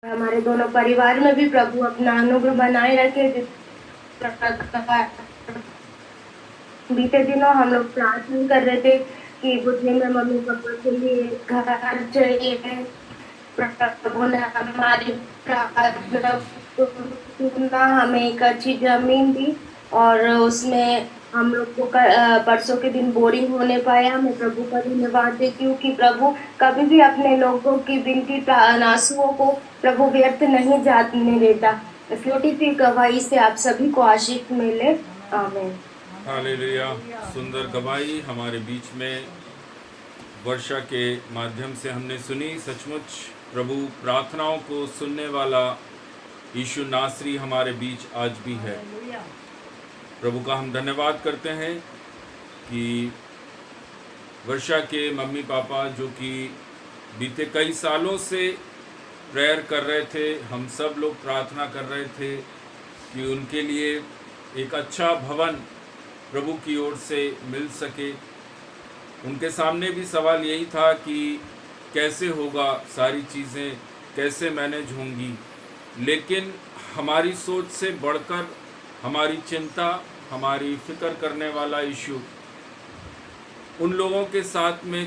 हमारे दोनों परिवार में भी प्रभु अपना अनुग्रह बनाए रखे। बीते दिनों हम लोग प्रार्थना कर रहे थे कि बुद्धि में मम्मी पापा के लिए घर चाहिए। प्रभु ने हमारी प्रार्थना को सुना, हमें एक अच्छी जमीन दी और उसमें हम लोग को परसों के दिन बोरिंग होने पाया। मैं प्रभु का धन्यवाद देती हूँ कि प्रभु कभी भी अपने लोगों की विनती आंसुओं को प्रभु व्यर्थ नहीं जाने देता। छोटी सी गवाही से आप सभी को आशीष मिले। आमीन। हालेलुया। सुंदर गवाही हमारे बीच में वर्षा के माध्यम से हमने सुनी। सचमुच प्रभु प्रार्थनाओं को सुनने वाला यीशु नासरी हमारे बीच आज भी है। प्रभु का हम धन्यवाद करते हैं कि वर्षा के मम्मी पापा जो कि बीते कई सालों से प्रेयर कर रहे थे, हम सब लोग प्रार्थना कर रहे थे कि उनके लिए एक अच्छा भवन प्रभु की ओर से मिल सके। उनके सामने भी सवाल यही था कि कैसे होगा, सारी चीज़ें कैसे मैनेज होंगी, लेकिन हमारी सोच से बढ़कर हमारी चिंता, हमारी फिक्र करने वाला यीशु उन लोगों के साथ में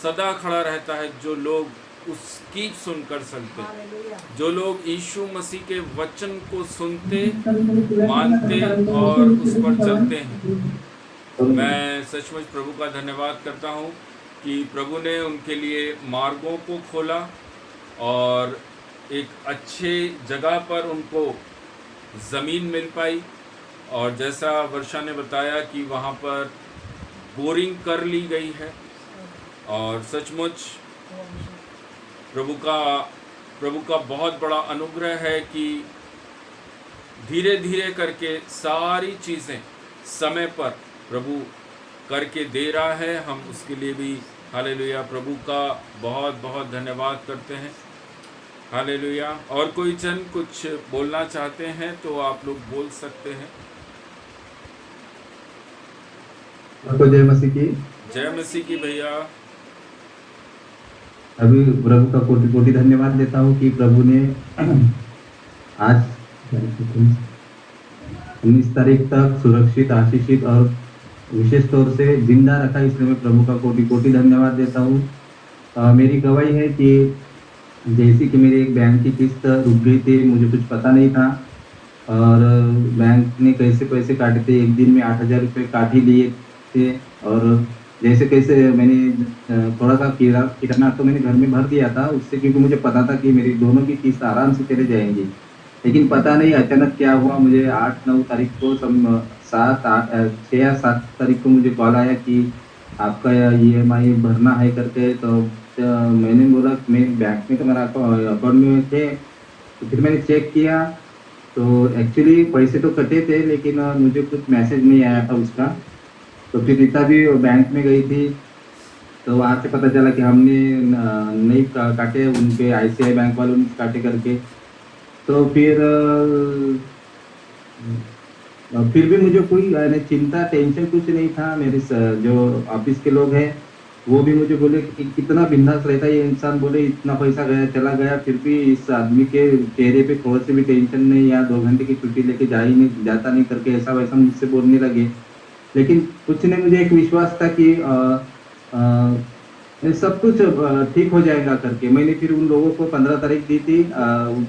सदा खड़ा रहता है जो लोग उसकी सुनकर चलते, जो लोग यीशु मसीह के वचन को सुनते, मानते और उस पर चलते हैं। मैं सचमुच प्रभु का धन्यवाद करता हूँ कि प्रभु ने उनके लिए मार्गों को खोला और एक अच्छे जगह पर उनको ज़मीन मिल पाई। और जैसा वर्षा ने बताया कि वहाँ पर बोरिंग कर ली गई है और सचमुच प्रभु का बहुत बड़ा अनुग्रह है कि धीरे धीरे करके सारी चीज़ें समय पर प्रभु करके दे रहा है। हम उसके लिए भी हालेलुया प्रभु का बहुत बहुत धन्यवाद करते हैं। हालेलुया। और कोई जन कुछ बोलना चाहते हैं तो आप लोग बोल सकते हैं। जय मसीह की। जय मसीह की भैया। अभी प्रभु का कोटि कोटि धन्यवाद देता हूँ कि प्रभु ने आज 19 तारीख तक सुरक्षित, आशीषित और विशेष तौर से जिंदा रखा, इसलिए मैं प्रभु का कोटि कोटि धन्यवाद देता हूँ। मेरी गवाही है कि जैसे कि मेरी एक बैंक की किस्त रुक गई थी, मुझे कुछ पता नहीं था और बैंक ने कैसे पैसे काटे थे, एक दिन में 8,000 रुपये काट ही लिए थे। और जैसे कैसे मैंने थोड़ा सा किराना तो मैंने घर में भर दिया था उससे, क्योंकि मुझे पता था कि मेरी दोनों की किस्त आराम से चले जाएंगी। लेकिन पता नहीं अचानक क्या हुआ, मुझे 8-9 तारीख को 6 या 7 तारीख को मुझे कॉल आया कि आपका EMI भरना है करके। तो मैंने बोला मैं बैंक में तो मेरा अकाउंट में थे, तो फिर मैंने चेक किया तो एक्चुअली पैसे तो कटे थे लेकिन मुझे कुछ मैसेज नहीं आया था उसका। तो फिर रीता भी बैंक में गई थी तो वहाँ से पता चला कि हमने नहीं काटे, उनके ICICI बैंक वालों ने काटे करके। तो फिर भी मुझे कोई चिंता, टेंशन कुछ नहीं था। मेरे जो ऑफिस के लोग हैं वो भी मुझे बोले कि कितना बिंदास रहता है ये इंसान, बोले इतना पैसा गया चला गया फिर भी इस आदमी के चेहरे पे थोड़ा से भी टेंशन नहीं, या 2 घंटे की छुट्टी लेके जाता नहीं करके ऐसा वैसा मुझसे बोलने लगे। लेकिन कुछ ने मुझे एक विश्वास था कि सब कुछ ठीक हो जाएगा करके। मैंने फिर उन लोगों को 15 तारीख दी थी,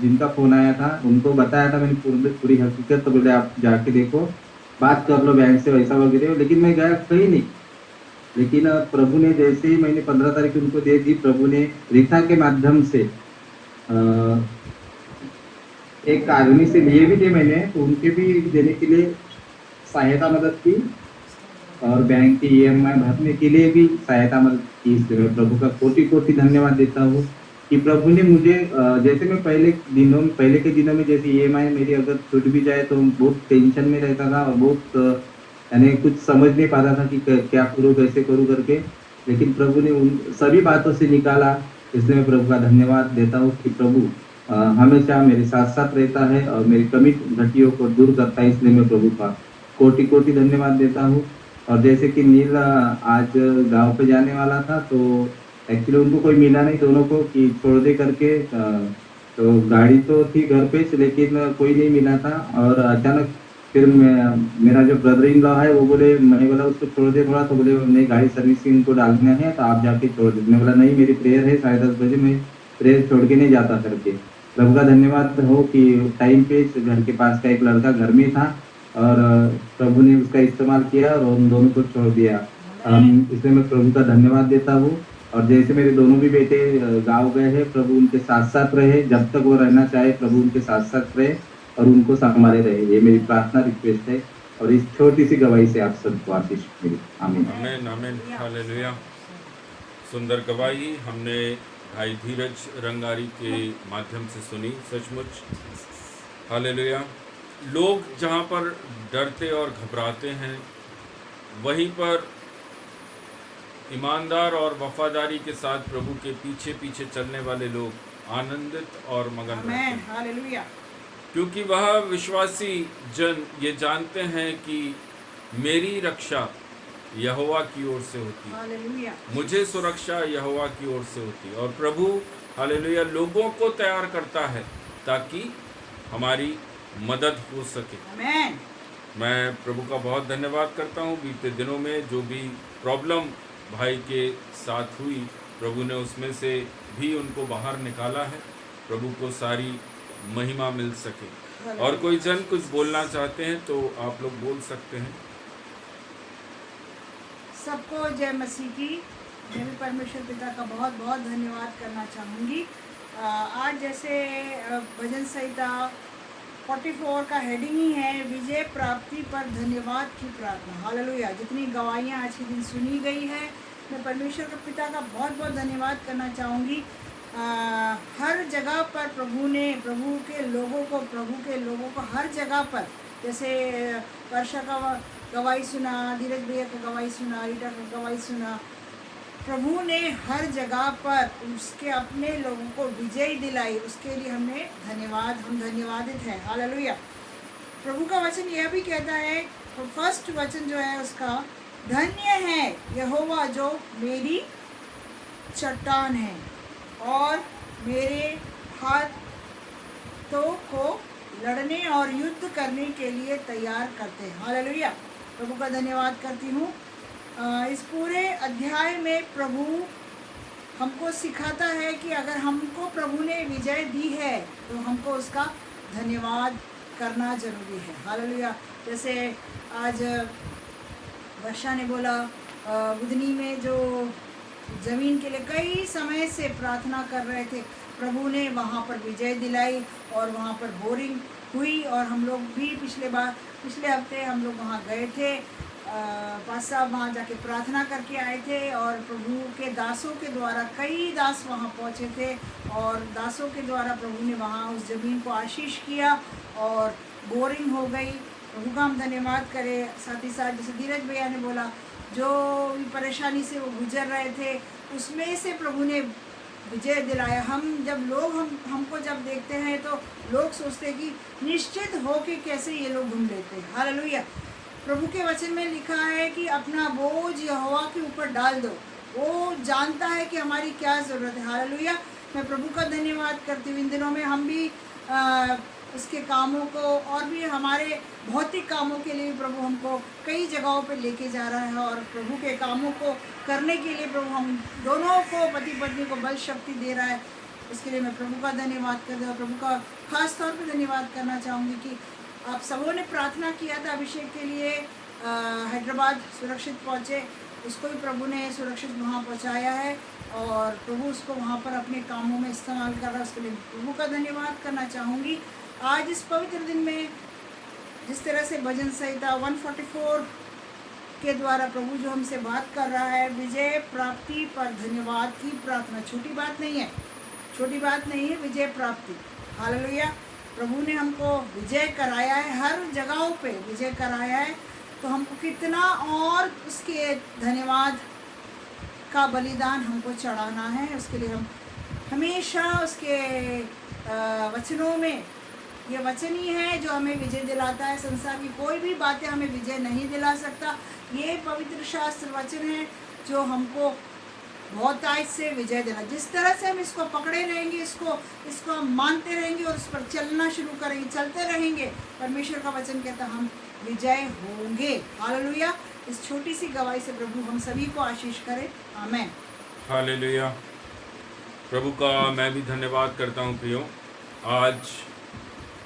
जिनका फ़ोन आया था उनको बताया था मैंने पूरी हकीकत। तो बोले आप जाके देखो, बात कर लो बैंक से वैसा वगैरह। लेकिन मैं गया कहीं नहीं। लेकिन प्रभु ने जैसे ही मैंने 15 तारीख उनको दे दी, प्रभु ने रीता के माध्यम से एक आदमी से लिए भी थे मैंने, तो उनके भी देने के लिए सहायता मदद की और बैंक की EMI भरने के लिए भी सहायता मदद की। इसलिए मैं प्रभु का कोटि कोटि धन्यवाद देता हूँ कि प्रभु ने मुझे जैसे मैं पहले के दिनों में जैसे EMI मेरी अगर छूट भी जाए तो बहुत टेंशन में रहता था और बहुत यानी कुछ समझ नहीं पाता था कि क्या करूँ कैसे करूँ करके। लेकिन प्रभु ने उन सभी बातों से निकाला। इसलिए मैं प्रभु का धन्यवाद देता हूँ कि प्रभु हमेशा मेरे साथ साथ रहता है और मेरी कमी घटियों को दूर करता है। इसलिए मैं प्रभु का कोटि कोटि धन्यवाद देता हूँ। और जैसे कि नील आज गांव पे जाने वाला था तो एक्चुअली उनको कोई मिला नहीं दोनों को कि छोड़ दे करके, तो गाड़ी तो थी घर पे, लेकिन कोई नहीं मिला था। और अचानक फिर मेरा जो ब्रदर इन लॉ है वो बोले, मैं बोला उसको छोड़ दे थोड़ा, तो बोले नहीं गाड़ी सर्विसिंग को डालना है तो आप जाके छोड़ दे। मैं बोला नहीं, मेरी प्रेयर है 10:30 बजे, मैं प्रेयर छोड़ के नहीं जाता करके। प्रभु का धन्यवाद हो कि टाइम पे घर के पास का एक लड़का घर में था और प्रभु ने उसका इस्तेमाल किया और उन दोनों को छोड़ दिया। इसलिए मैं प्रभु का धन्यवाद देता हूँ। और जैसे मेरे दोनों भी बेटे गाँव गए हैं, प्रभु उनके साथ साथ रहे, जब तक वो रहना चाहे प्रभु उनके साथ साथ रहे और उनको संभाले रहे, ये मेरी प्रार्थना रिक्वेस्ट है। और इस छोटी सी गवाही से आप सबको आशीष मिले। आमीन आमीन आमीन हालेलुया। सुंदर गवाही हमने भाई धीरज रंगारी के माध्यम से सुनी। सचमुच हालेलुया। लोग जहाँ पर डरते और घबराते हैं, वहीं पर ईमानदार और वफादारी के साथ प्रभु के पीछे पीछे चलने वाले लोग आनंदित और मगन रहते हैं। हालेलुया। क्योंकि वह विश्वासी जन ये जानते हैं कि मेरी रक्षा यहोवा की ओर से होती है, हालेलुया। मुझे सुरक्षा यहोवा की ओर से होती है। और प्रभु हालेलुया लोगों को तैयार करता है ताकि हमारी मदद हो सके। आमीन। मैं प्रभु का बहुत धन्यवाद करता हूँ। बीते दिनों में जो भी प्रॉब्लम भाई के साथ हुई, प्रभु ने उसमें से भी उनको बाहर निकाला है। प्रभु को सारी महिमा मिल सके। और कोई जन कुछ बोलना चाहते हैं तो आप लोग बोल सकते हैं। सबको जय मसीह की। मैं भी परमेश्वर पिता का बहुत बहुत धन्यवाद करना चाहूँगी। आज जैसे भजन संहिता 44 का हेडिंग ही है विजय प्राप्ति पर धन्यवाद की प्रार्थना। हालेलुया। जितनी गवाहियाँ आज के दिन सुनी गई है, मैं परमेश्वर के पिता का बहुत बहुत धन्यवाद करना चाहूँगी। हर जगह पर प्रभु के लोगों को हर जगह पर, जैसे वर्षा का गवाही सुना, धीरज भैया का गवाही सुना, रीटा का गवाही सुना, प्रभु ने हर जगह पर उसके अपने लोगों को विजय दिलाई। उसके लिए हम धन्यवादित हैं। हालेलुया। प्रभु का वचन यह भी कहता है, तो फर्स्ट वचन जो है उसका, धन्य है यहोवा जो मेरी चट्टान है और मेरे हाथों को लड़ने और युद्ध करने के लिए तैयार करते हैं। हालेलुया। प्रभु का धन्यवाद करती हूँ। इस पूरे अध्याय में प्रभु हमको सिखाता है कि अगर हमको प्रभु ने विजय दी है तो हमको उसका धन्यवाद करना जरूरी है। हालेलुया। जैसे आज वर्षा ने बोला, बुधनी में जो ज़मीन के लिए कई समय से प्रार्थना कर रहे थे, प्रभु ने वहाँ पर विजय दिलाई और वहाँ पर बोरिंग हुई। और हम लोग भी पिछले हफ्ते हम लोग वहाँ गए थे। पास साहब वहाँ जाके प्रार्थना करके आए थे और प्रभु के दासों के द्वारा कई दास वहाँ पहुँचे थे और दासों के द्वारा प्रभु ने वहाँ उस ज़मीन को आशीष किया और बोरिंग हो गई। प्रभु का हम धन्यवाद करें। साथ ही साथ जैसे धीरज भैया ने बोला, जो भी परेशानी से वो गुजर रहे थे उसमें से प्रभु ने विजय दिलाया। हमको जब देखते हैं तो लोग सोचते हैं कि निश्चित हो कि कैसे ये लोग घूम लेते हैं। हालेलुया। प्रभु के वचन में लिखा है कि अपना बोझ यहोवा के ऊपर डाल दो, वो जानता है कि हमारी क्या ज़रूरत है। हालेलुया। मैं प्रभु का धन्यवाद करती हूँ। इन दिनों में हम भी उसके कामों को और भी हमारे भौतिक कामों के लिए प्रभु हमको कई जगहों पे लेके जा रहा है और प्रभु के कामों को करने के लिए प्रभु हम दोनों को, पति पत्नी को बल शक्ति दे रहा है। इसके लिए मैं प्रभु का धन्यवाद करती हूँ। प्रभु का खास तौर पे धन्यवाद करना चाहूँगी कि आप सबों ने प्रार्थना किया था अभिषेक के लिए, हैदराबाद सुरक्षित पहुँचे, उसको भी प्रभु ने सुरक्षित वहाँ पहुँचाया है और प्रभु उसको वहाँ पर अपने कामों में इस्तेमाल कर रहा है। उसके लिए प्रभु का धन्यवाद करना चाहूँगी। आज इस पवित्र दिन में जिस तरह से भजन संहिता 144 के द्वारा प्रभु जो हमसे बात कर रहा है, विजय प्राप्ति पर धन्यवाद की प्रार्थना, छोटी बात नहीं है विजय प्राप्ति। हालेलुया। प्रभु ने हमको विजय कराया है, हर जगहों पे विजय कराया है, तो हमको कितना और उसके धन्यवाद का बलिदान हमको चढ़ाना है। उसके लिए हम हमेशा उसके वचनों में, ये वचन ही है जो हमें विजय दिलाता है। संसार की कोई भी बातें हमें विजय नहीं दिला सकता। ये पवित्र शास्त्र वचन है जो हमको बहुतायत से विजय देना। जिस तरह से हम इसको पकड़े रहेंगे, इसको हम मानते रहेंगे और उस पर चलना शुरू करेंगे, चलते रहेंगे, परमेश्वर का वचन कहता है हम विजय होंगे। हालेलुया। इस छोटी सी गवाही से प्रभु हम सभी को आशीष करे। आमेन। हालेलुया। प्रभु का मैं भी धन्यवाद करता हूँ प्रियो। आज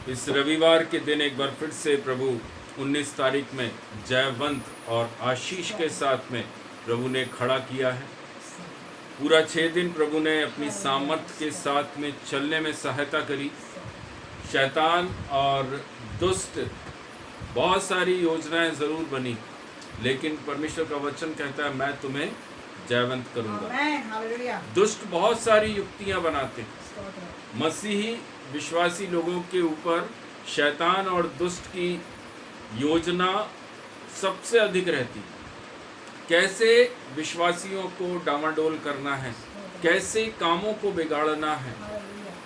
इस रविवार के दिन एक बार फिर से प्रभु 19 तारीख में जयवंत और आशीष के साथ में प्रभु ने खड़ा किया है। पूरा 6 दिन प्रभु ने अपनी सामर्थ के साथ में चलने में सहायता करी। शैतान और दुष्ट बहुत सारी योजनाएं ज़रूर बनी, लेकिन परमेश्वर का वचन कहता है मैं तुम्हें जयवंत करूंगा। आमेन। हालेलुया। दुष्ट बहुत सारी युक्तियां बनाते हैं। मसीही विश्वासी लोगों के ऊपर शैतान और दुष्ट की योजना सबसे अधिक रहती है। कैसे विश्वासियों को डामाडोल करना है, कैसे कामों को बिगाड़ना है,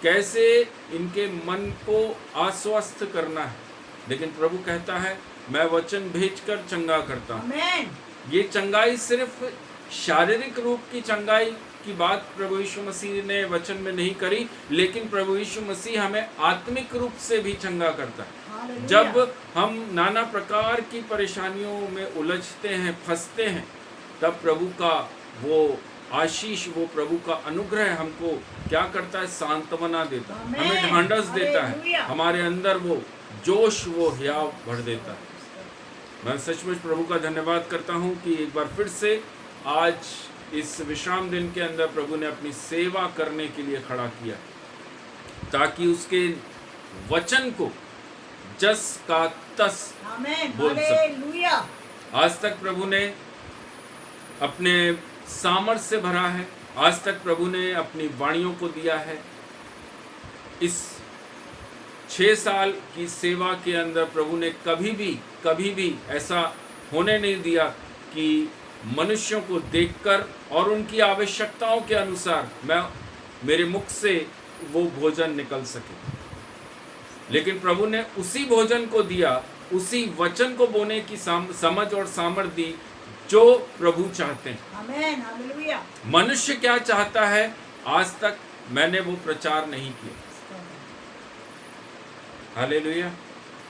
कैसे इनके मन को अस्वस्थ करना है। लेकिन प्रभु कहता है मैं वचन भेजकर चंगा करता हूँ। आमेन। ये चंगाई सिर्फ शारीरिक रूप की चंगाई की बात प्रभु यीशु मसीह ने वचन में नहीं करी, लेकिन प्रभु यीशु मसीह हमें आत्मिक रूप से भी चंगा करता है। हालेलुया। जब हम नाना प्रकार की परेशानियों में उलझते हैं, फंसते हैं, तब प्रभु का वो आशीष, वो प्रभु का अनुग्रह हमको क्या करता है? सांत्वना देता है, आमेन। हमें ढांढस देता है, हालेलुया। हमारे अंदर वो जोश, वो हियाव भर देता है। मैं सचमुच प्रभु का धन्यवाद करता हूँ कि एक बार फिर से आज इस विश्राम दिन के अंदर प्रभु ने अपनी सेवा करने के लिए खड़ा किया, ताकि उसके वचन को जस का तस आमेन। बोल सकते। हालेलुया। आज तक प्रभु ने अपने सामर्थ्य से भरा है, आज तक प्रभु ने अपनी वाणियों को दिया है। इस 6 साल की सेवा के अंदर प्रभु ने कभी भी ऐसा होने नहीं दिया कि मनुष्यों को देखकर और उनकी आवश्यकताओं के अनुसार मेरे मुख से वो भोजन निकल सके। लेकिन प्रभु ने उसी भोजन को दिया, उसी वचन को बोने की समझ और सामर्थ्य दी जो प्रभु चाहते हैं। आमेन। हालेलुया। मनुष्य क्या चाहता है आज तक मैंने वो प्रचार नहीं किया। हालेलुया।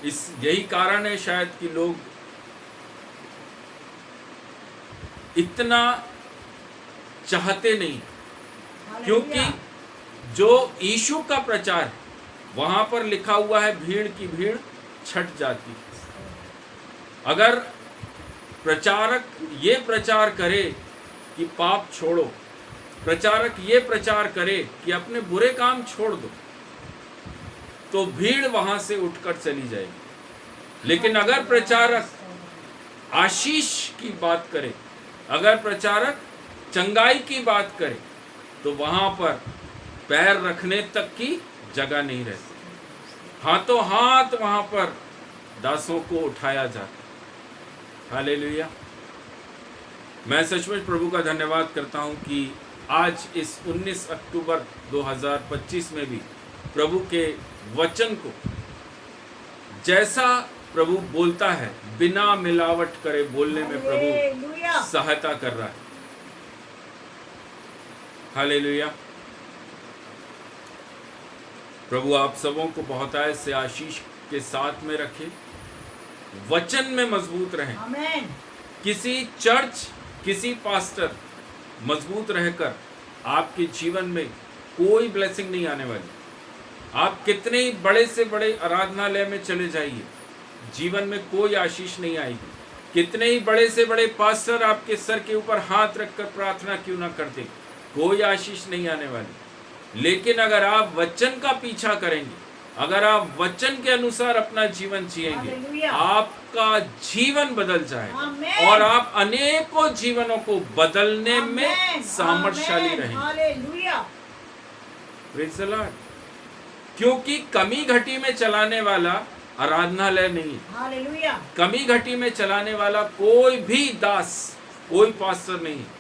यही कारण है शायद कि लोग इतना चाहते नहीं, क्योंकि जो यीशु का प्रचार है वहां पर लिखा हुआ है भीड़ की भीड़ छट जाती। अगर प्रचारक ये प्रचार करे कि पाप छोड़ो, प्रचारक ये प्रचार करे कि अपने बुरे काम छोड़ दो, तो भीड़ वहां से उठकर चली जाएगी। लेकिन अगर प्रचारक आशीष की बात करे, अगर प्रचारक चंगाई की बात करे, तो वहां पर पैर रखने तक की जगह नहीं रहती। हाथों हाथ वहां पर दासों को उठाया जाता। हालेलुया। मैं सचमुच प्रभु का धन्यवाद करता हूं कि आज इस 19 अक्टूबर 2025 में भी प्रभु के वचन को जैसा प्रभु बोलता है, बिना मिलावट करे बोलने में प्रभु सहायता कर रहा है। हालेलुया। प्रभु आप सबों को बहुतायत से आशीष के साथ में रखे, वचन में मजबूत रहें। आमेन। किसी चर्च, किसी पास्टर मजबूत रहकर आपके जीवन में कोई ब्लेसिंग नहीं आने वाली। आप कितने ही बड़े से बड़े आराधनालय में चले जाइए, जीवन में कोई आशीष नहीं आएगी। कितने ही बड़े से बड़े पास्टर आपके सर के ऊपर हाथ रखकर प्रार्थना क्यों ना करते, कोई आशीष नहीं आने वाली। लेकिन अगर आप वचन का पीछा करेंगे, अगर आप वचन के अनुसार अपना जीवन जिएंगे, आपका जीवन बदल जाएगा और आप अनेकों जीवनों को बदलने में सामर्थ्यशाली रहेंगे। हालेलुया। Praise the Lord. क्योंकि कमी घटी में चलाने वाला आराधनालय नहीं है। हालेलुया। कमी घटी में चलाने वाला कोई भी दास, कोई पास्टर नहीं है।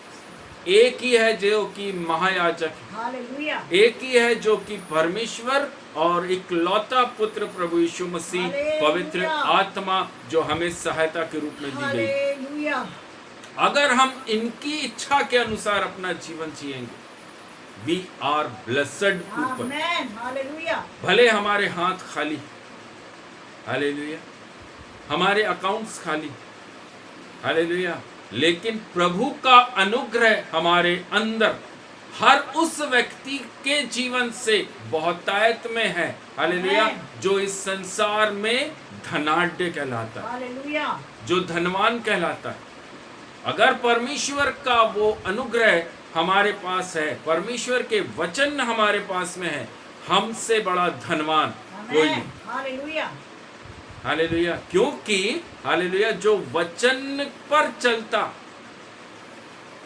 एक ही है जो कि महायाजक है। हालेलुया। एक ही है जो कि परमेश्वर और इकलौता पुत्र प्रभु यीशु मसीह, पवित्र आत्मा जो हमें सहायता के रूप में दी गई। हालेलुया। अगर हम इनकी इच्छा के अनुसार अपना जीवन जिएंगे, we are blessed people. Amen, hallelujah. भले हमारे हाथ खाली, हालेलुया, हमारे अकाउंट्स खाली, हालेलुया, लेकिन प्रभु का अनुग्रह हमारे अंदर हर उस व्यक्ति के जीवन से बहुतायत में है, हालेलुया, जो इस संसार में धनाढ्य कहलाता है, हालेलुया। जो धनवान कहलाता है। अगर परमेश्वर का वो अनुग्रह हमारे पास है, परमेश्वर के वचन हमारे पास में है, हमसे बड़ा धनवान कोई नहीं। हालेलुया, हालेलुया, क्योंकि हालेलुया जो वचन पर चलता,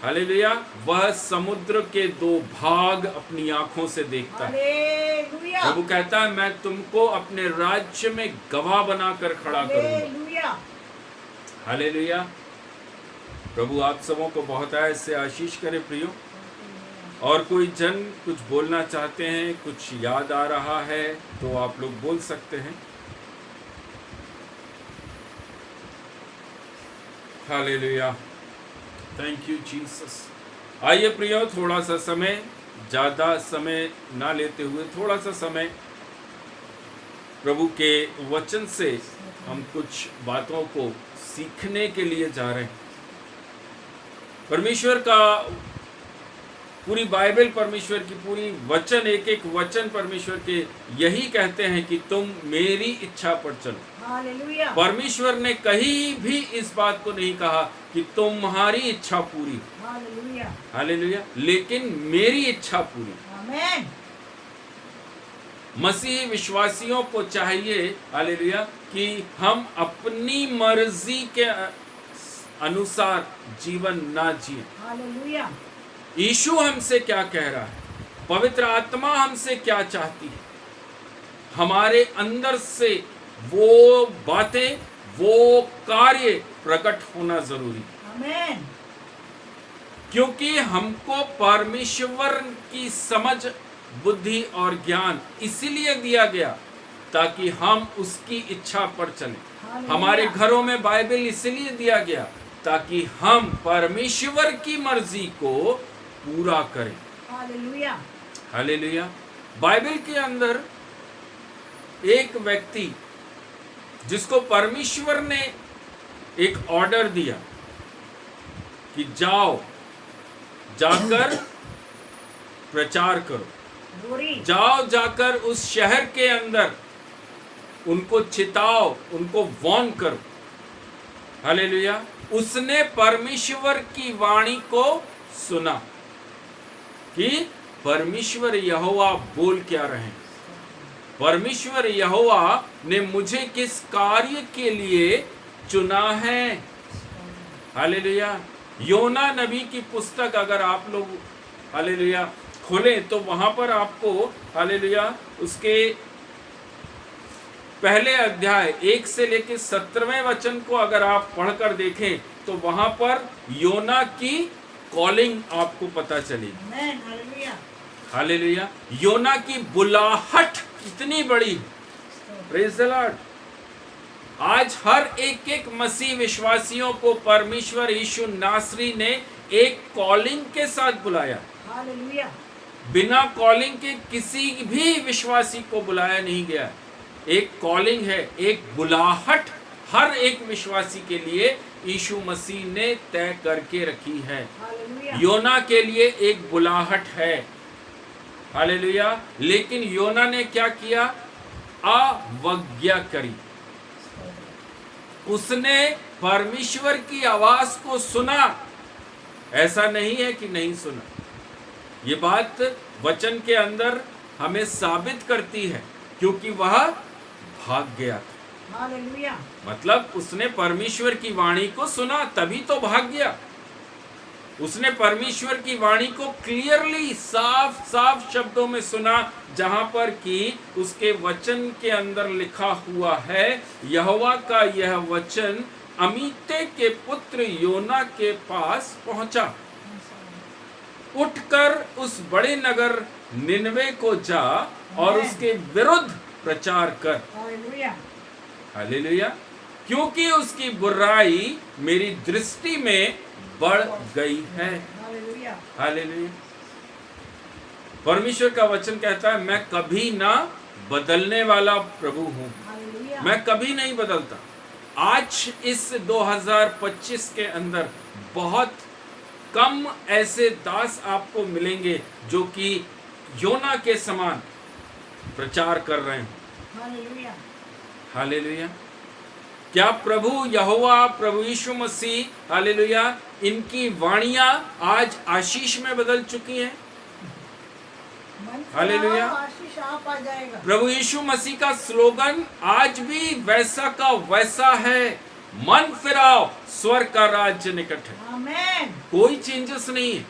हालेलुया, वह समुद्र के 2 भाग अपनी आंखों से देखता है। हालेलुया, प्रभु कहता है मैं तुमको अपने राज्य में गवाह बनाकर खड़ा करूंगा। हालेलुया। हालेलुया, प्रभु आप सबों को बहुत है इससे आशीष करे प्रियो। और कोई जन कुछ बोलना चाहते हैं, कुछ याद आ रहा है तो आप लोग बोल सकते हैं। Hallelujah, thank you Jesus. आइए प्रियो, थोड़ा सा समय, ज़्यादा समय ना लेते हुए थोड़ा सा समय प्रभु के वचन से हम कुछ बातों को सीखने के लिए जा रहे हैं। परमेश्वर का पूरी बाइबल, परमेश्वर की पूरी वचन, एक एक वचन परमेश्वर के यही कहते हैं कि तुम मेरी इच्छा पर चलो। हालेलुया, परमेश्वर ने कहीं भी इस बात को नहीं कहा कि तुम्हारी इच्छा पूरी, हालेलुया, हालेलुया, लेकिन मेरी इच्छा पूरी। आमेन, मसीही विश्वासियों को चाहिए, हालेलुया, कि हम अपनी मर्जी के अनुसार जीवन ना जिए। हालेलुया, यीशु हमसे क्या कह रहा है, पवित्र आत्मा हमसे क्या चाहती है, हमारे अंदर से वो बातें, वो कार्य प्रकट होना जरूरी, आमेन, क्योंकि हमको परमेश्वर की समझ, बुद्धि और ज्ञान इसीलिए दिया गया ताकि हम उसकी इच्छा पर चलें। हमारे घरों में बाइबल इसलिए दिया गया ताकि हम परमेश्वर की मर्जी को पूरा करें। Hallelujah, hallelujah. बाइबल के अंदर एक व्यक्ति जिसको परमेश्वर ने एक ऑर्डर दिया कि जाओ, जाकर प्रचार करो, गोरी, जाओ, जाकर उस शहर के अंदर उनको चिताओ, उनको वॉर्न करो। हालेलुया। उसने परमेश्वर की वाणी को सुना कि परमेश्वर यहोवा बोल क्या रहे हैं, परमेश्वर यहोवा ने मुझे किस कार्य के लिए चुना है। हालेलुया। योना नबी की पुस्तक अगर आप लोग हालेलुया खोलें तो वहां पर आपको हालेलुया उसके पहले अध्याय 1 से लेकर 17वें वचन को अगर आप पढ़कर देखें तो वहां पर योना की कॉलिंग आपको पता चलेगी। आमेन, हालेलुया, हालेलुया। योना की बुलाहट कितनी बड़ी, प्रेज द लॉर्ड। आज हर एक एक मसीह विश्वासियों को परमेश्वर यीशु नासरी ने एक कॉलिंग के साथ बुलाया। हालेलुया, बिना कॉलिंग के किसी भी विश्वासी को बुलाया नहीं गया। एक कॉलिंग है, एक बुलाहट हर एक विश्वासी के लिए यीशु मसीह ने तय करके रखी है। हालेलुया, योना के लिए एक बुलाहट है। हालेलुया। लेकिन योना ने क्या किया? अवज्ञा करी। उसने परमेश्वर की आवाज को सुना, ऐसा नहीं है कि नहीं सुना। ये बात वचन के अंदर हमें साबित करती है क्योंकि वह भाग गया था। हालेलुया, मतलब उसने परमेश्वर की वाणी को सुना तभी तो भाग गया। उसने परमेश्वर की वाणी को क्लियरली साफ साफ शब्दों में सुना, जहां पर कि उसके वचन के अंदर लिखा हुआ है, यहोवा का यह वचन अमीते के पुत्र योना के पास पहुंचा, उठकर उस बड़े नगर निनवे को जा और उसके विरुद्ध प्रचार कर। Hallelujah, hallelujah. क्योंकि उसकी बुराई मेरी दृष्टि में बढ़ गई है। हालेलुया। हालेलुया। परमेश्वर का वचन कहता है मैं कभी ना बदलने वाला प्रभु हूं, हालेलुया। मैं कभी नहीं बदलता। आज इस 2025 के अंदर बहुत कम ऐसे दास आपको मिलेंगे जो कि योना के समान प्रचार कर रहे हैं। हालेलुया। हालेलुया। क्या प्रभु यहोवा, प्रभु यीशु मसीह, हालेलुया, इनकी वाणियां आज आशीष में बदल चुकी हैं। हालेलुया। आशीष आप आ जाएगा। प्रभु यीशु मसीह का स्लोगन आज भी वैसा का वैसा है, मन फिराओ स्वर्ग का राज्य निकट है। आमेन। कोई चेंजेस नहीं है,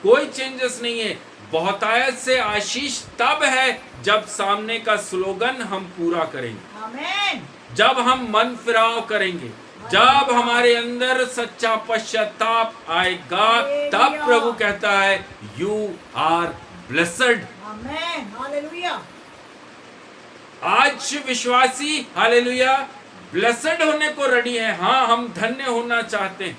कोई चेंजेस नहीं है। बहुतायत से आशीष तब है जब सामने का स्लोगन हम पूरा करेंगे, आमेन। जब हम मन फिराव करेंगे, जब हमारे अंदर सच्चा पश्चाताप आएगा, तब प्रभु कहता है you are blessed. Amen. Hallelujah. आज विश्वासी हालेलुया ब्लेसड होने को रेडी है। हाँ, हम धन्य होना चाहते हैं।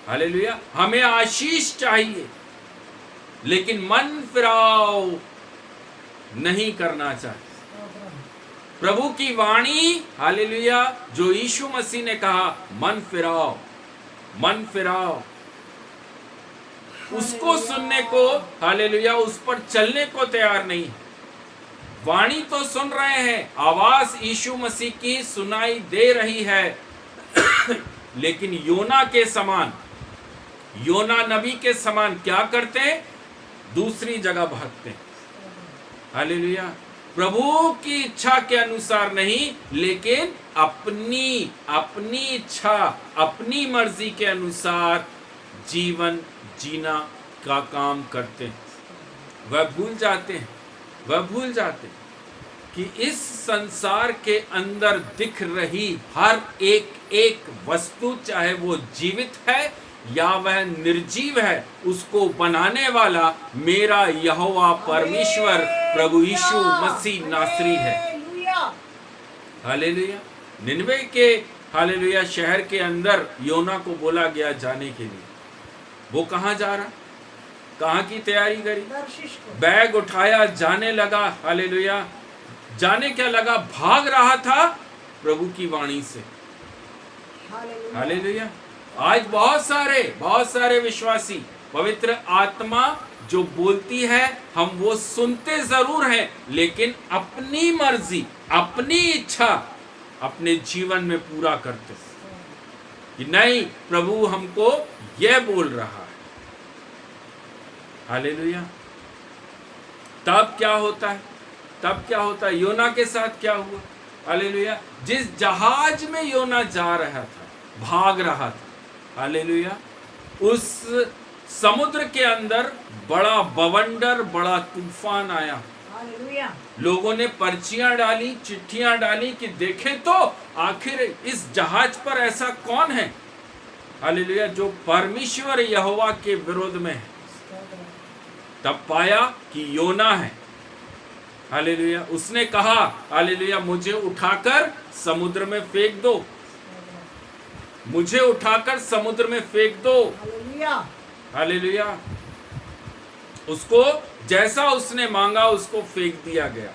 हालेलुया। हमें आशीष चाहिए, लेकिन मन फिराव नहीं करना चाहिए। प्रभु की वाणी हालेलुया, जो यीशु मसीह ने कहा मन फिराओ, मन फिराओ, उसको सुनने को हालेलुया, उस पर चलने को तैयार नहीं। वाणी तो सुन रहे हैं, आवाज यीशु मसीह की सुनाई दे रही है, लेकिन योना के समान, योना नबी के समान क्या करते हैं? दूसरी जगह भागते हैं। हालेलुया। प्रभु की इच्छा के अनुसार नहीं, लेकिन अपनी इच्छा, अपनी मर्जी के अनुसार जीवन जीना का काम करते हैं। वह भूल जाते हैं कि इस संसार के अंदर दिख रही हर एक वस्तु, चाहे वो जीवित है या वह निर्जीव है, उसको बनाने वाला मेरा यहोवा परमेश्वर प्रभु यीशु मसीह नासरी है। हालेलुया। निनवे के हालेलुया शहर के अंदर योना को बोला गया जाने के लिए। वो कहाँ जा रहा? कहाँ की तैयारी करी? बैग उठाया, जाने लगा। हालेलुया। जाने क्या लगा? भाग रहा था प्रभु की वाणी से। हालेलुया। आज बहुत सारे विश्वासी, पवित्र आत्मा जो बोलती है, हम वो सुनते जरूर हैं, लेकिन अपनी मर्जी, अपनी इच्छा अपने जीवन में पूरा करते कि नहीं, प्रभु हमको यह बोल रहा है। हालेलुया। तब क्या होता है? योना के साथ क्या हुआ? हालेलुया। जिस जहाज में योना जा रहा था, भाग रहा था, हालेलुया, उस समुद्र के अंदर बड़ा बवंडर, बड़ा तूफान आया। हालेलुया। लोगों ने पर्चियां डाली, चिट्ठियां डाली कि देखें तो आखिर इस जहाज पर ऐसा कौन है, हालेलुया, जो परमेश्वर यहोवा के विरोध में है। तब पाया कि योना है। हालेलुया। उसने कहा, हालेलुया, मुझे उठाकर समुद्र में फेंक दो, मुझे उठाकर समुद्र में फेंक दो। हालेलुया। हालेलुया। उसको जैसा उसने मांगा उसको फेंक दिया गया।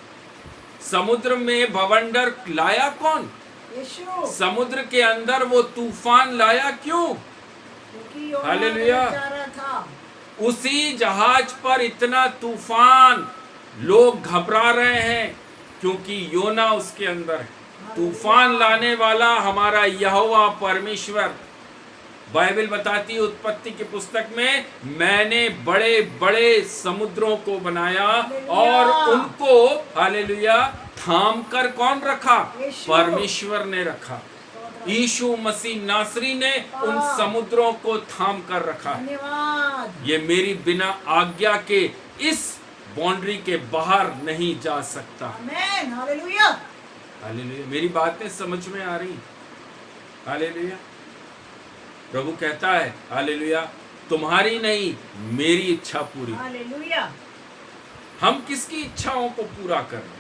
समुद्र में बवंडर लाया कौन? यीशु। समुद्र के अंदर वो तूफान लाया क्यों? हालेलुया। उसी जहाज पर इतना तूफान, लोग घबरा रहे हैं क्योंकि योना उसके अंदर है। तूफान लाने वाला हमारा यहोवा परमेश्वर। बाइबल बताती है उत्पत्ति की पुस्तक में, मैंने बड़े बड़े समुद्रों को बनाया और उनको हालेलुया थाम कर कौन रखा? परमेश्वर ने रखा। यीशु मसीह नासरी ने उन समुद्रों को थाम कर रखा। धन्यवाद। ये मेरी बिना आज्ञा के इस बाउंड्री के बाहर नहीं जा सकता। आमेन। हालेलुया। हालेलुया। मेरी बातें समझ में आ रही? हालेलुया। प्रभु कहता है हालेलुया, तुम्हारी नहीं मेरी इच्छा पूरी। हालेलुया। हम किसकी इच्छाओं को पूरा कर रहे हैं?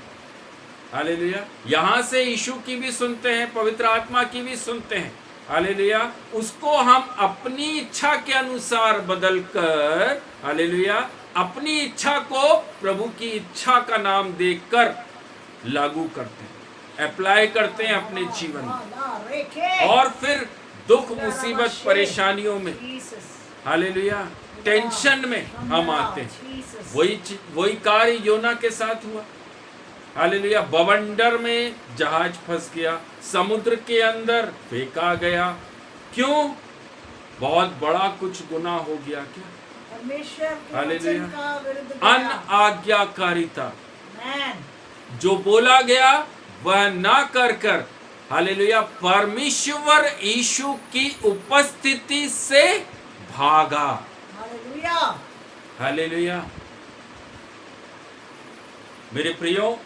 हालेलुया। यहां से यीशु की भी सुनते हैं, पवित्र आत्मा की भी सुनते हैं, हालेलुया, उसको हम अपनी इच्छा के अनुसार बदल कर, हालेलुया, अपनी इच्छा को प्रभु की इच्छा का नाम देकर लागू करते हैं, अप्लाई करते हैं अपने जीवन में। और फिर दुख, मुसीबत, परेशानियों में, हालेलुया, टेंशन में हम आते हैं। वही कार्य योना के साथ हुआ। हालेलुया, बवंडर में जहाज फंस गया, समुद्र के अंदर फेंका गया। क्यों? बहुत बड़ा कुछ गुनाह हो गया। क्या? हालेलुया, अनआज्ञाकारिता। जो बोला गया वह ना कर, हालेलुया, परमेश्वर यीशु की उपस्थिति से भागा। हालेलुया। मेरे प्रियो,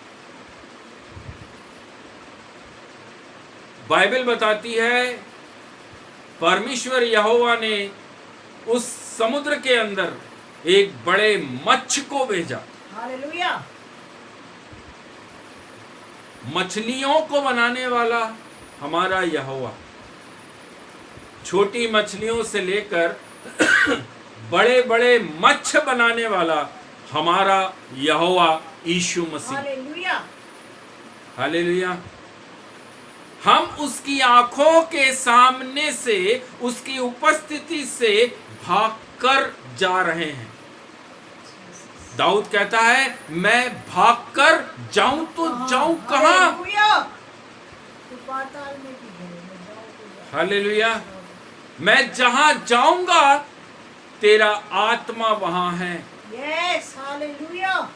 बाइबल बताती है परमेश्वर यहोवा ने उस समुद्र के अंदर एक बड़े मच्छ को भेजा। हालेलुया। मछलियों को बनाने वाला हमारा यहोवा, छोटी मछलियों से लेकर बड़े बड़े मच्छ बनाने वाला हमारा यहोवा यीशु मसीह। हालेलुया। हालेलुया। हम उसकी आंखों के सामने से, उसकी उपस्थिति से भागकर जा रहे हैं। दाऊद कहता है, मैं भागकर जाऊं तो जाऊं कहां? हालेलुया। मैं जहां जाऊंगा तेरा आत्मा वहां है। Yes, hallelujah.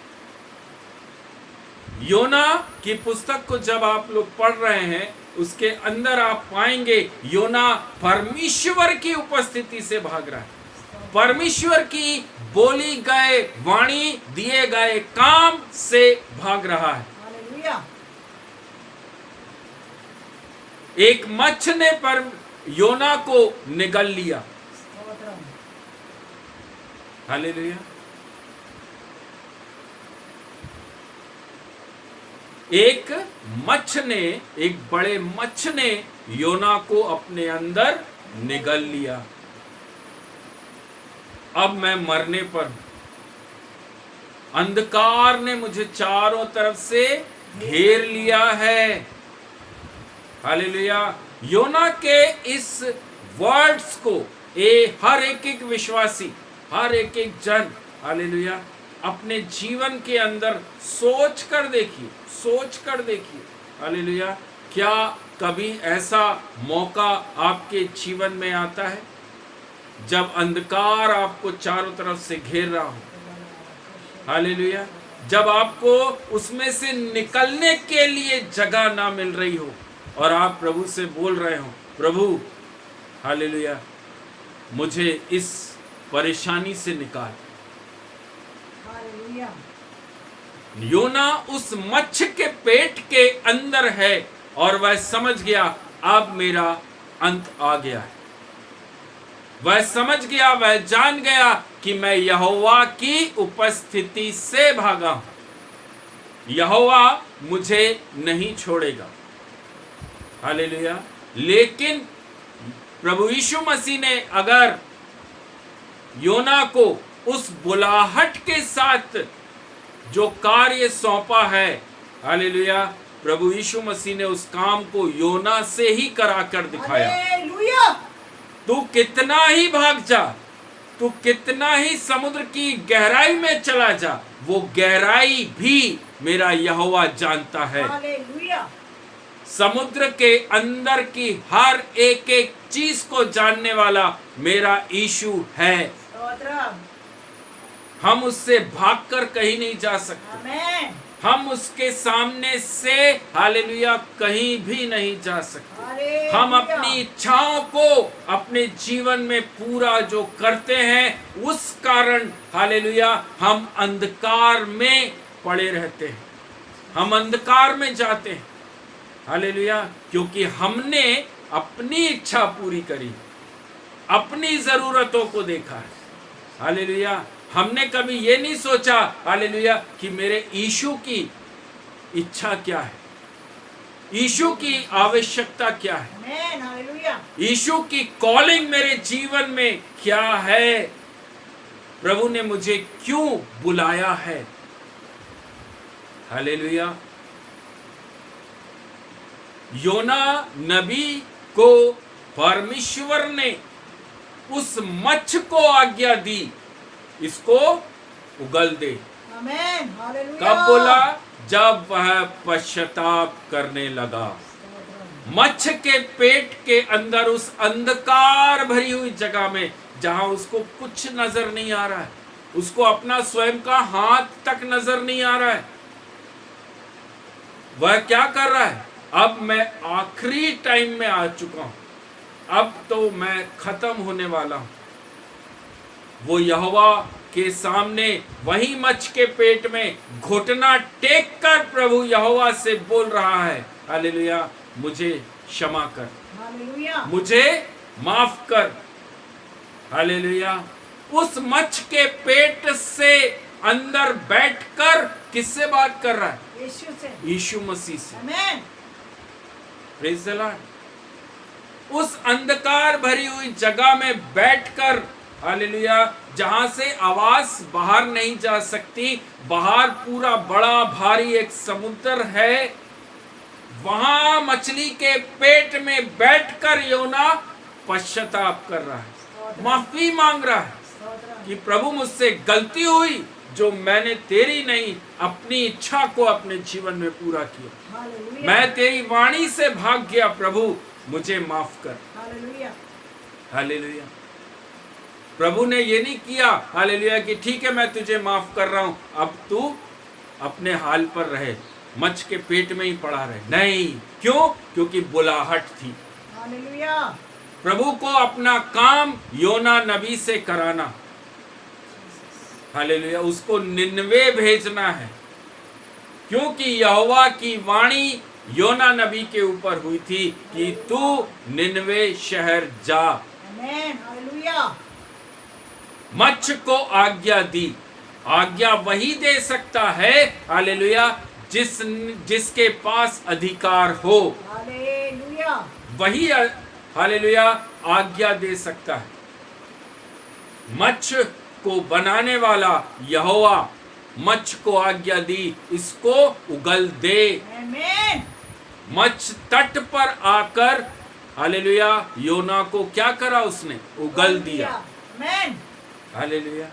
योना की पुस्तक को जब आप लोग पढ़ रहे हैं, उसके अंदर आप पाएंगे योना परमेश्वर की उपस्थिति से भाग रहा है। परमेश्वर की बोली गए वाणी, दिए गए काम से भाग रहा है। हालेलुया। एक मच्छ ने पर योना को निगल लिया। हालेलुया। एक मच्छ ने, एक बड़े मच्छ ने योना को अपने अंदर निगल लिया। अब मैं मरने पर हूं। अंधकार ने मुझे चारों तरफ से घेर लिया है। हालेलुया। योना के इस वर्ड्स को हर एक विश्वासी, हर एक जन, हालेलुया, अपने जीवन के अंदर सोच कर देखिए, सोच कर देखिए। हालेलुया। क्या कभी ऐसा मौका आपके जीवन में आता है जब अंधकार आपको चारों तरफ से घेर रहा हो? हालेलुया। जब आपको उसमें से निकलने के लिए जगह ना मिल रही हो और आप प्रभु से बोल रहे हो, प्रभु, हालेलुया, मुझे इस परेशानी से निकाल। हालेलुया। योना उस मच्छ के पेट के अंदर है और वह समझ गया अब मेरा अंत आ गया है। वह समझ गया, वह जान गया कि मैं यहोवा की उपस्थिति से भागा हूं। यहोवा मुझे नहीं छोड़ेगा। हालेलुया। लेकिन प्रभु यीशु मसीह ने अगर योना को उस बुलाहट के साथ जो कार्य सौंपा है, हालेलुया, प्रभु यीशु मसीह ने उस काम को योना से ही करा कर दिखाया। हालेलुया। तू कितना ही भाग जा, तू कितना ही समुद्र की गहराई में चला जा, वो गहराई भी मेरा यहोवा जानता है। हालेलुया। समुद्र के अंदर की हर एक एक चीज को जानने वाला मेरा यीशु है। हम उससे भागकर कहीं नहीं जा सकते। आमीन। हम उसके सामने से, हालेलुया, कहीं भी नहीं जा सकते। हम अपनी इच्छाओं को अपने जीवन में पूरा जो करते हैं, उस कारण, हालेलुया, हम अंधकार में पड़े रहते हैं, हम अंधकार में जाते हैं। हालेलुया। क्योंकि हमने अपनी इच्छा पूरी करी, अपनी जरूरतों को देखा है। हालेलुया। हमने कभी ये नहीं सोचा, हालेलुया, कि मेरे यीशु की इच्छा क्या है, यीशु की आवश्यकता क्या है, आमेन, हालेलुया, यीशु की कॉलिंग मेरे जीवन में क्या है, प्रभु ने मुझे क्यों बुलाया है। हालेलुया। योना नबी को परमेश्वर ने उस मच्छ को आज्ञा दी, इसको उगल दे। आमेन, हालेलुया। कब बोला? जब वह पश्चाताप करने लगा। मच्छ के पेट के अंदर उस अंधकार भरी हुई जगह में, जहां उसको कुछ नजर नहीं आ रहा है, उसको अपना स्वयं का हाथ तक नजर नहीं आ रहा है, वह क्या कर रहा है? अब मैं आखिरी टाइम में आ चुका हूं, अब तो मैं खत्म होने वाला हूं। वो यहोवा के सामने वही मच्छ के पेट में घुटना टेक कर प्रभु यहोवा से बोल रहा है, हालेलुया, मुझे क्षमा कर, हालेलुया, मुझे माफ कर। हालेलुया। उस मच्छ के पेट से अंदर बैठकर किससे बात कर रहा है? यीशु से, यीशु मसीह से। आमेन, प्रेज़ द लॉर्ड। उस अंधकार भरी हुई जगह में बैठकर, हालेलुया, जहां से आवाज बाहर नहीं जा सकती, बाहर पूरा बड़ा भारी एक समुद्र है, वहां मछली के पेट में बैठकर योना पश्चाताप कर रहा है, माफी मांग रहा है स्तोत्र, कि प्रभु मुझसे गलती हुई, जो मैंने तेरी नहीं अपनी इच्छा को अपने जीवन में पूरा किया, हालेलुया, मैं तेरी वाणी से भाग गया, प्रभु मुझे माफ कर। Hallelujah, hallelujah. प्रभु ने ये नहीं किया, हालेलुया, कि ठीक है मैं तुझे माफ कर रहा हूं, अब तू अपने हाल पर रहे, मच्छ के पेट में ही पड़ा रहे। नहीं, क्यों? क्योंकि बुलाहट थी। हालेलुया, प्रभु को अपना काम योना नबी से कराना, हालेलुया, उसको निनवे भेजना है, क्योंकि यहोवा की वाणी योना नबी के ऊपर हुई थी कि तू निनवे शहर जा। आमेन, हालेलुया, मच्छ को आज्ञा दी। आज्ञा वही दे सकता है, हालेलुया, जिसके पास अधिकार हो, हालेलुया, वही हालेलुया आज्ञा दे सकता है। मच्छ को बनाने वाला यहोवा मच्छ को आज्ञा दी, इसको उगल दे। आमेन, मच्छ तट पर आकर, हालेलुया, योना को क्या करा? उसने उगल दिया। आमेन, हालेलुया।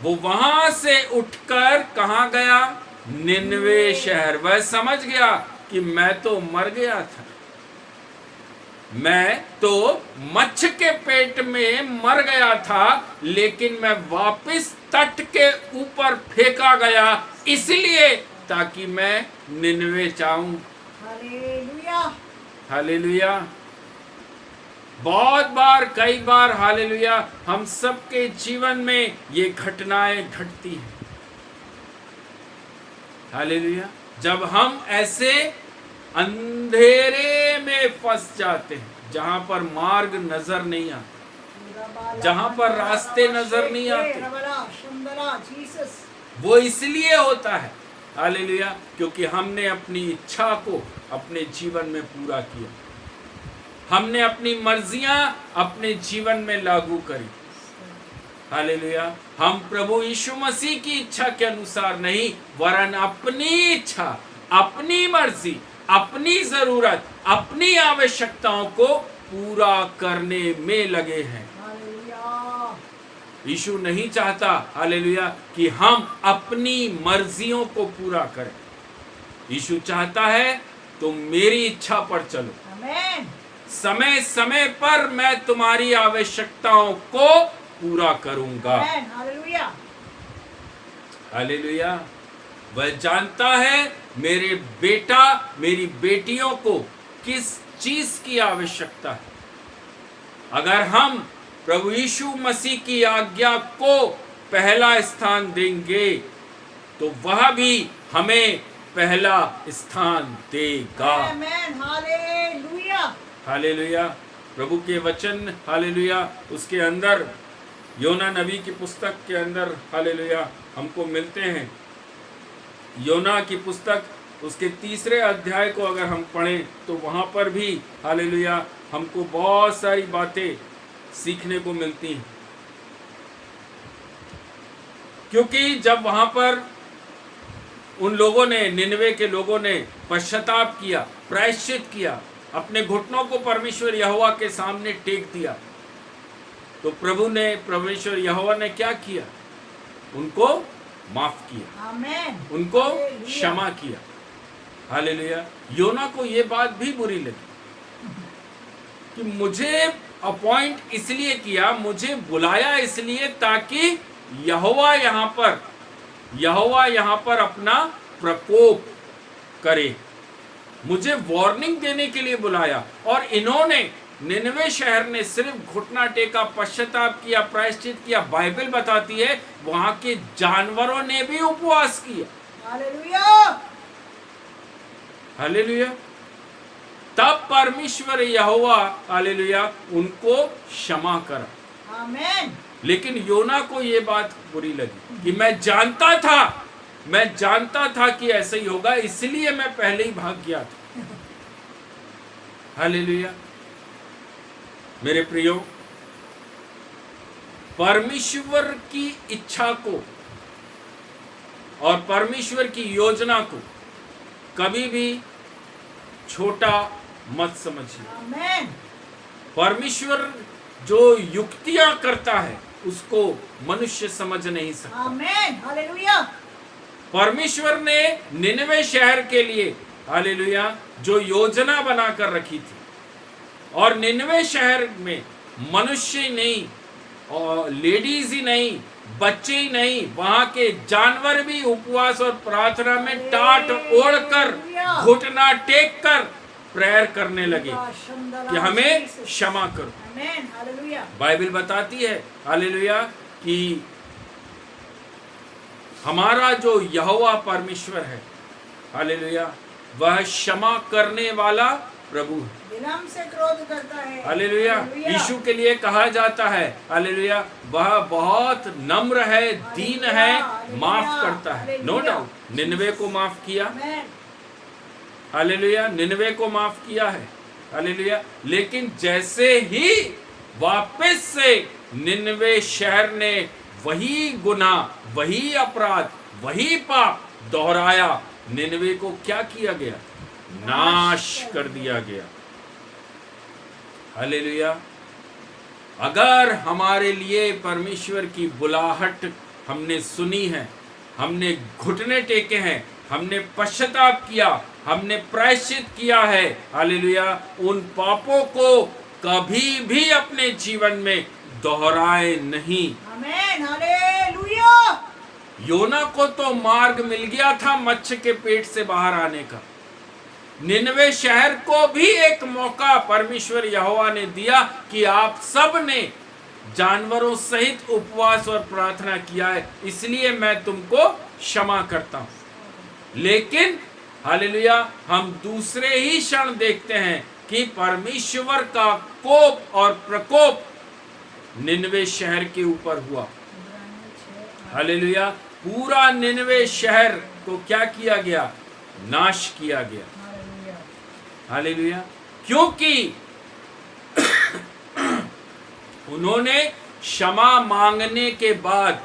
वो वहां से उठकर कहां गया? निनवे शहर। वह समझ गया कि मैं तो मर गया था, मैं तो मच्छ के पेट में मर गया था, लेकिन मैं वापस तट के ऊपर फेंका गया, इसलिए ताकि मैं निनवे जाऊं। Hallelujah, hallelujah. बहुत बार, कई बार, हालेलुया, हम सबके जीवन में ये घटनाएं घटती हैं। हालेलुया। जब हम ऐसे अंधेरे में फंस जाते हैं, जहां पर मार्ग नजर नहीं आता, जहां पर रास्ते नजर नहीं आते, जीसस, वो इसलिए होता है, हालेलुया, क्योंकि हमने अपनी इच्छा को अपने जीवन में पूरा किया, हमने अपनी मर्जियां अपने जीवन में लागू करी। हालेलुया। हम प्रभु यीशु मसीह की इच्छा के अनुसार नहीं, वरन अपनी इच्छा, अपनी मर्जी, अपनी जरूरत, अपनी आवश्यकताओं को पूरा करने में लगे हैं। हालेलुया, यीशु नहीं चाहता, हालेलुया, कि हम अपनी मर्जियों को पूरा करें। यीशु चाहता है तुम मेरी इच्छा पर चलो, आमेन, समय समय पर मैं तुम्हारी आवश्यकताओं को पूरा करूंगा। आमेन, हालेलुया, हालेलुया। वह जानता है मेरे बेटा, मेरी बेटियों को किस चीज की आवश्यकता है। अगर हम प्रभु यीशु मसीह की आज्ञा को पहला स्थान देंगे, तो वह भी हमें पहला स्थान देगा। आमेन, हालेलुया, हालेलुया। प्रभु के वचन, हालेलुया, उसके अंदर योना नबी की पुस्तक के अंदर, हालेलुया, हमको मिलते हैं। योना की पुस्तक उसके 3 अध्याय को अगर हम पढ़ें तो वहाँ पर भी हालेलुया हमको बहुत सारी बातें सीखने को मिलती हैं, क्योंकि जब वहाँ पर उन लोगों ने, निनवे के लोगों ने पश्चाताप किया, प्रायश्चित किया, अपने घुटनों को परमेश्वर यहोवा के सामने टेक दिया, तो प्रभु ने, परमेश्वर यहोवा ने क्या किया? उनको माफ किया, आमेन, उनको हालेलुया। क्षमा किया। हालेलुया। योना को ये बात भी बुरी लगी कि मुझे अपॉइंट इसलिए किया, मुझे बुलाया इसलिए ताकि यहोवा यहाँ पर अपना प्रकोप करे, मुझे वार्निंग देने के लिए बुलाया। और इन्होंने, निनवे शहर ने सिर्फ घुटना टेका, पश्चाताप किया, प्रायश्चित किया। बाइबल बताती है वहां के जानवरों ने भी उपवास किया। Hallelujah, hallelujah. तब परमेश्वर यहोवा, हालेलुया, उनको क्षमा करा। आमेन, लेकिन योना को ये बात बुरी लगी कि मैं जानता था कि ऐसा ही होगा, इसलिए मैं पहले ही भाग गया था। हालेलुया। मेरे प्रियो, परमेश्वर की इच्छा को और परमेश्वर की योजना को कभी भी छोटा मत समझिए। आमेन, परमेश्वर जो युक्तियां करता है उसको मनुष्य समझ नहीं सकता। आमेन, हालेलुया, परमेश्वर ने निनवे शहर के लिए, हालेलुया, जो योजना बनाकर रखी थी, और निनवे शहर में मनुष्य ही नहीं और लेडीज ही नहीं, बच्चे ही नहीं, वहां के जानवर भी उपवास और प्रार्थना में टाट ओढ़कर, घुटना टेक कर प्रेयर करने लगे कि हमें क्षमा करो। आमेन, हालेलुया, बाइबल बताती है, हालेलुया, कि हमारा जो यहोवा परमेश्वर है, हालेलुया, वह क्षमा करने वाला प्रभु है। विलम्ब से क्रोध करता है। हालेलुया। यीशु के लिए कहा जाता है, हालेलुया, वह बहुत नम्र है, दीन है, माफ करता है। नो डाउट निनवे को माफ किया, आमेन, हालेलुया, निनवे को माफ किया है, हालेलुया। लेकिन जैसे ही वापस से निनवे शहर ने वही गुनाह, वही अपराध, वही पाप दोहराया, निनवे को क्या किया गया? नाश कर दिया गया। हालेलुया। अगर हमारे लिए परमेश्वर की बुलाहट हमने सुनी है, हमने घुटने टेके हैं, हमने पश्चाताप किया, हमने प्रायश्चित किया है, हालेलुया, उन पापों को कभी भी अपने जीवन में दोहराए नहीं। आमेन, हालेलुया, योना को तो मार्ग मिल गया था मत्स्य के पेट से बाहर आने का। निनवे शहर को भी एक मौका परमेश्वर यहोवा ने दिया कि आप सब ने जानवरों सहित उपवास और प्रार्थना किया है, इसलिए मैं तुमको क्षमा करता हूं। लेकिन हालेलुया, हम दूसरे ही क्षण देखते हैं कि परमेश्वर का कोप और प्रकोप निनवे शहर के ऊपर हुआ। हालेलुया। पूरा निनवे शहर को क्या किया गया? नाश किया गया। हालेलुया। क्योंकि उन्होंने क्षमा मांगने के बाद,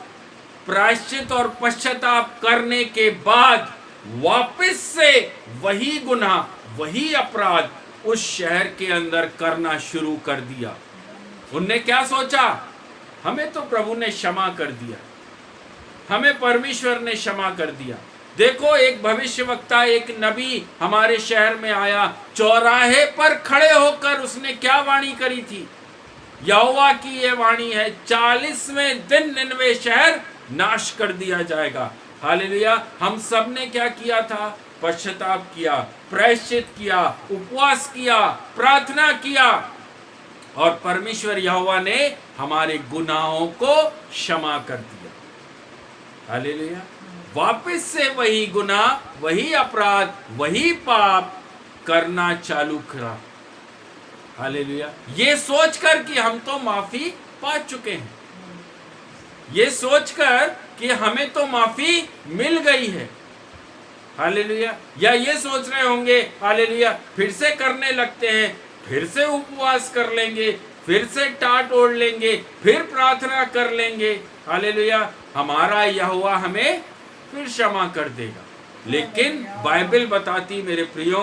प्रायश्चित और पश्चाताप करने के बाद वापस से वही गुनाह, वही अपराध उस शहर के अंदर करना शुरू कर दिया। उनने क्या सोचा? हमें तो प्रभु ने क्षमा कर दिया, हमें परमेश्वर ने क्षमा कर दिया। देखो, एक भविष्यवक्ता, एक नबी हमारे शहर में आया, चौराहे पर खड़े होकर उसने क्या वाणी करी थी? यहोवा की ये वाणी है, 40वें दिन निनवे शहर नाश कर दिया जाएगा। हालेलुया। हम सब ने क्या किया था? पश्चाताप किया, प्रायश्चित किया, उपवास किया, प्रार्थना किया, और परमेश्वर यहोवा ने हमारे गुनाहों को क्षमा कर दिया। हालेलुया। वापस से वही गुनाह, वही अपराध, वही पाप करना चालू करा। हालेलुया। ये सोचकर कि हम तो माफी पा चुके हैं, ये सोचकर कि हमें तो माफी मिल गई है। हालेलुया। या ये सोच रहे होंगे हालेलुया फिर से करने लगते हैं, फिर से उपवास कर लेंगे, फिर से टाट ओढ़ लेंगे, फिर प्रार्थना कर लेंगे, हालेलुया हमारा यहोवा हमें फिर क्षमा कर देगा। लेकिन बाइबल बताती मेरे प्रियो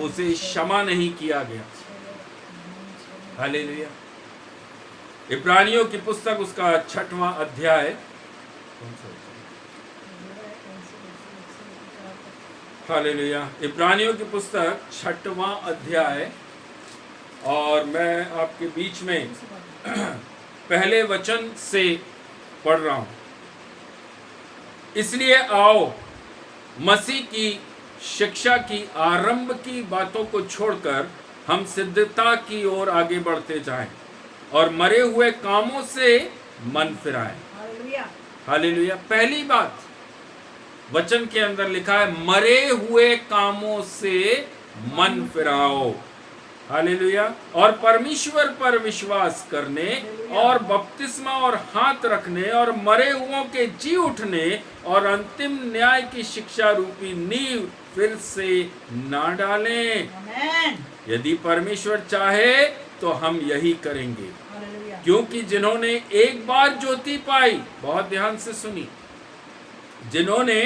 उसे क्षमा नहीं किया गया। हालेलुया। इब्रानियों की पुस्तक उसका 6वां अध्याय, हालेलुया, इब्रानियों की पुस्तक 6वां अध्याय, और मैं आपके बीच में पहले वचन से पढ़ रहा हूं। इसलिए आओ मसीह की शिक्षा की आरंभ की बातों को छोड़कर हम सिद्धता की ओर आगे बढ़ते जाएं और मरे हुए कामों से मन फिराएं। हालेलुया। हालेलुया। पहली बात वचन के अंदर लिखा है मरे हुए कामों से मन फिराओ। हालेलुया। और परमेश्वर पर विश्वास करने और बपतिस्मा और हाथ रखने और मरे हुओं के जी उठने और अंतिम न्याय की शिक्षा रूपी नींव फिर से ना डालें। आमेन। यदि परमेश्वर चाहे तो हम यही करेंगे, हालेलुया। क्योंकि जिन्होंने एक बार ज्योति पाई, बहुत ध्यान से सुनी, जिन्होंने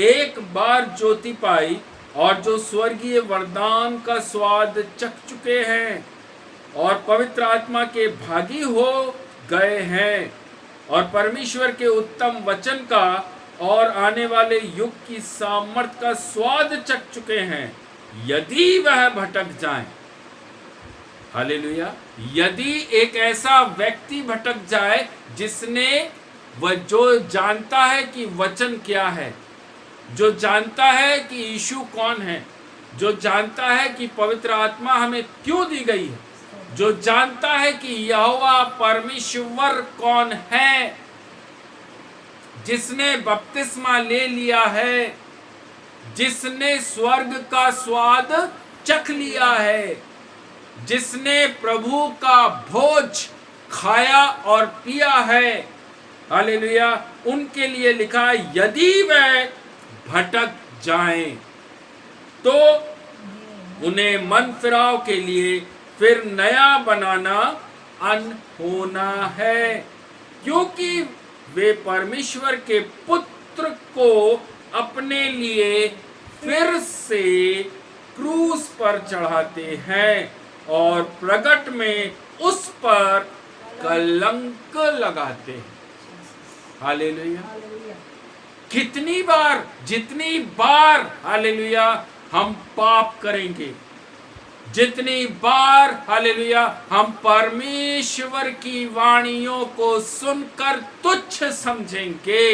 एक बार ज्योति पाई और जो स्वर्गीय वरदान का स्वाद चख चुके हैं और पवित्र आत्मा के भागी हो गए हैं और परमेश्वर के उत्तम वचन का और आने वाले युग की सामर्थ का स्वाद चख चुके हैं, यदि वह भटक जाएं, हालेलुया, यदि एक ऐसा व्यक्ति भटक जाए जिसने वह जो जानता है कि वचन क्या है, जो जानता है कि यीशु कौन है, जो जानता है कि पवित्र आत्मा हमें क्यों दी गई है, जो जानता है कि यहोवा परमेश्वर कौन है, जिसने बपतिस्मा ले लिया है, जिसने स्वर्ग का स्वाद चख लिया है, जिसने प्रभु का भोज खाया और पिया है, हालेलुया, उनके लिए लिखा है यदि वह भटक जाएं तो उन्हें मन फिराव के लिए फिर नया बनाना अनहोना है, क्योंकि वे परमेश्वर के पुत्र को अपने लिए फिर से क्रूस पर चढ़ाते हैं और प्रगट में उस पर कलंक लगाते हैं। हालेलुया। कितनी बार, जितनी बार हालेलुया हम पाप करेंगे, जितनी बार हालेलुया हम परमेश्वर की वाणियों को सुनकर तुच्छ समझेंगे,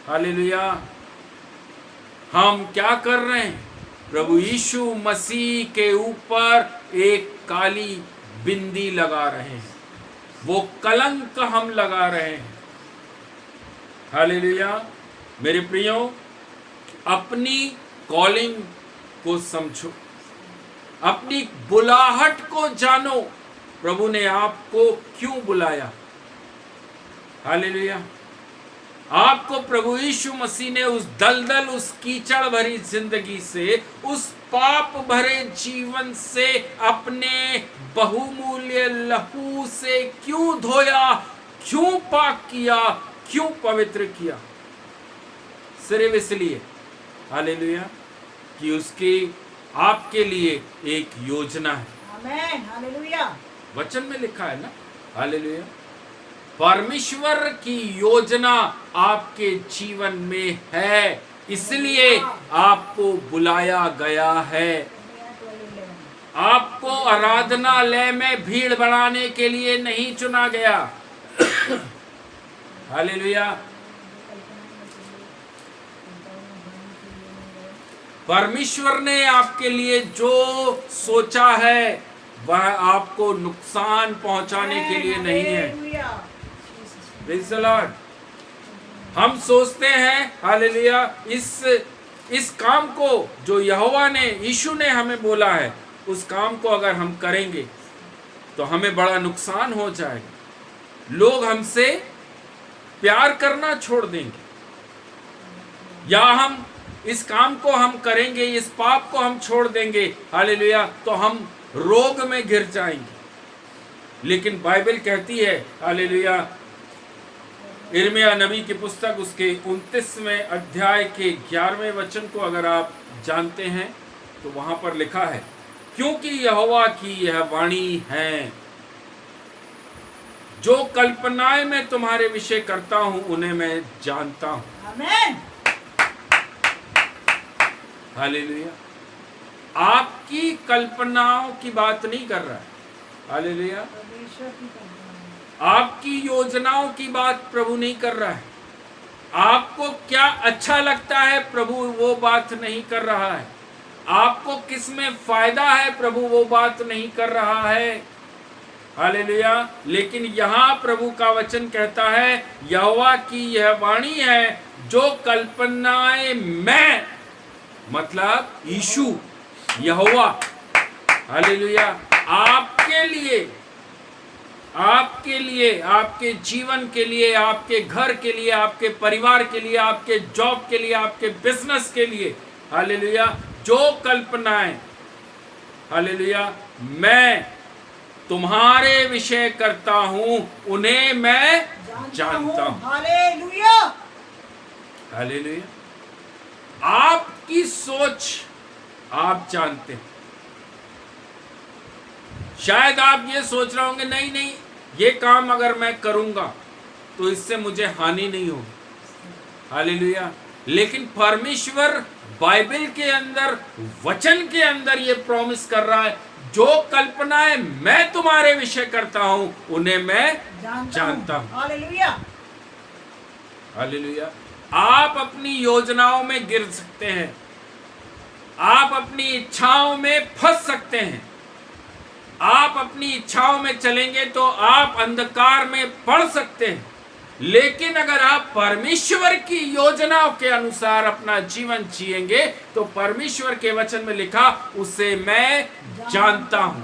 हालेलुया, हम क्या कर रहे हैं? प्रभु यीशु मसीह के ऊपर एक काली बिंदी लगा रहे हैं, वो कलंक हम लगा रहे हैं। हालेलुया। मेरे प्रियो, अपनी कॉलिंग को समझो, अपनी बुलाहट को जानो, प्रभु ने आपको क्यों बुलाया। हालेलुया। आपको प्रभु यीशु मसीह ने उस दलदल, उस कीचड़ भरी जिंदगी से, उस पाप भरे जीवन से, अपने बहुमूल्य लहू से क्यों धोया, क्यों पाक किया, क्यों पवित्र किया? सिर्फ इसलिए, हालेलुया, कि उसकी आपके लिए एक योजना है। आमेन। हालेलुया। वचन में लिखा है ना, हालेलुया, परमेश्वर की योजना आपके जीवन में है, इसलिए आपको बुलाया गया है। आपको आराधनालय में भीड़ बढ़ाने के लिए नहीं चुना गया। हालेलुया। परमेश्वर ने आपके लिए जो सोचा है वह आपको नुकसान पहुंचाने के लिए नहीं है। Praise the Lord। हम सोचते हैं हालेलुया, इस काम को जो यहोवा ने, यीशु ने हमें बोला है, उस काम को अगर हम करेंगे तो हमें बड़ा नुकसान हो जाएगा, लोग हमसे प्यार करना छोड़ देंगे, या हम इस काम को हम करेंगे, इस पाप को हम छोड़ देंगे, हालेलुया, तो हम रोग में गिर जाएंगे। लेकिन बाइबल कहती है, हालेलुया, यिर्मयाह नबी की पुस्तक उसके 29वें अध्याय के 11वें वचन को अगर आप जानते हैं तो वहां पर लिखा है, क्योंकि यहोवा की यह वाणी है, जो कल्पनाएं मैं तुम्हारे विषय करता हूं उन्हें मैं जानता हूं। आमीन। हालेलुया। आपकी कल्पनाओं की बात नहीं कर रहा है, हालेलुया। परमेश्वर की कल्पना। आपकी योजनाओं की बात प्रभु नहीं कर रहा है। आपको क्या अच्छा लगता है प्रभु वो बात नहीं कर रहा है। आपको किस में फायदा है प्रभु वो बात नहीं कर रहा है, हालेलुया। लेकिन यहाँ प्रभु का वचन कहता है, यहोवा की यह वाणी है, जो कल्पनाएं मैं, मतलब यीशु, यहोवा, हालेलुया, आपके लिए, आपके जीवन के लिए, आपके घर के लिए, आपके परिवार के लिए, आपके जॉब के लिए, आपके बिजनेस के लिए, हालेलुया, जो कल्पनाएं, हालेलुया, मैं तुम्हारे विषय करता हूं उन्हें मैं जानता हूं। हालेलुया। हालेलुया। आपकी सोच आप जानते हैं। शायद आप ये सोच रहे होंगे, नहीं नहीं, ये काम अगर मैं करूंगा तो इससे मुझे हानि नहीं होगी, हालेलुया। लेकिन परमेश्वर बाइबल के अंदर, वचन के अंदर ये प्रॉमिस कर रहा है, जो कल्पनाएं मैं तुम्हारे विषय करता हूं उन्हें मैं जानता हूं। हालेलुया। हालेलुया। आप अपनी योजनाओं में गिर सकते हैं, आप अपनी इच्छाओं में फंस सकते हैं, आप अपनी इच्छाओं में चलेंगे तो आप अंधकार में पड़ सकते हैं। लेकिन अगर आप परमेश्वर की योजनाओं के अनुसार अपना जीवन जिएंगे तो परमेश्वर के वचन में लिखा, उसे मैं जानता हूं।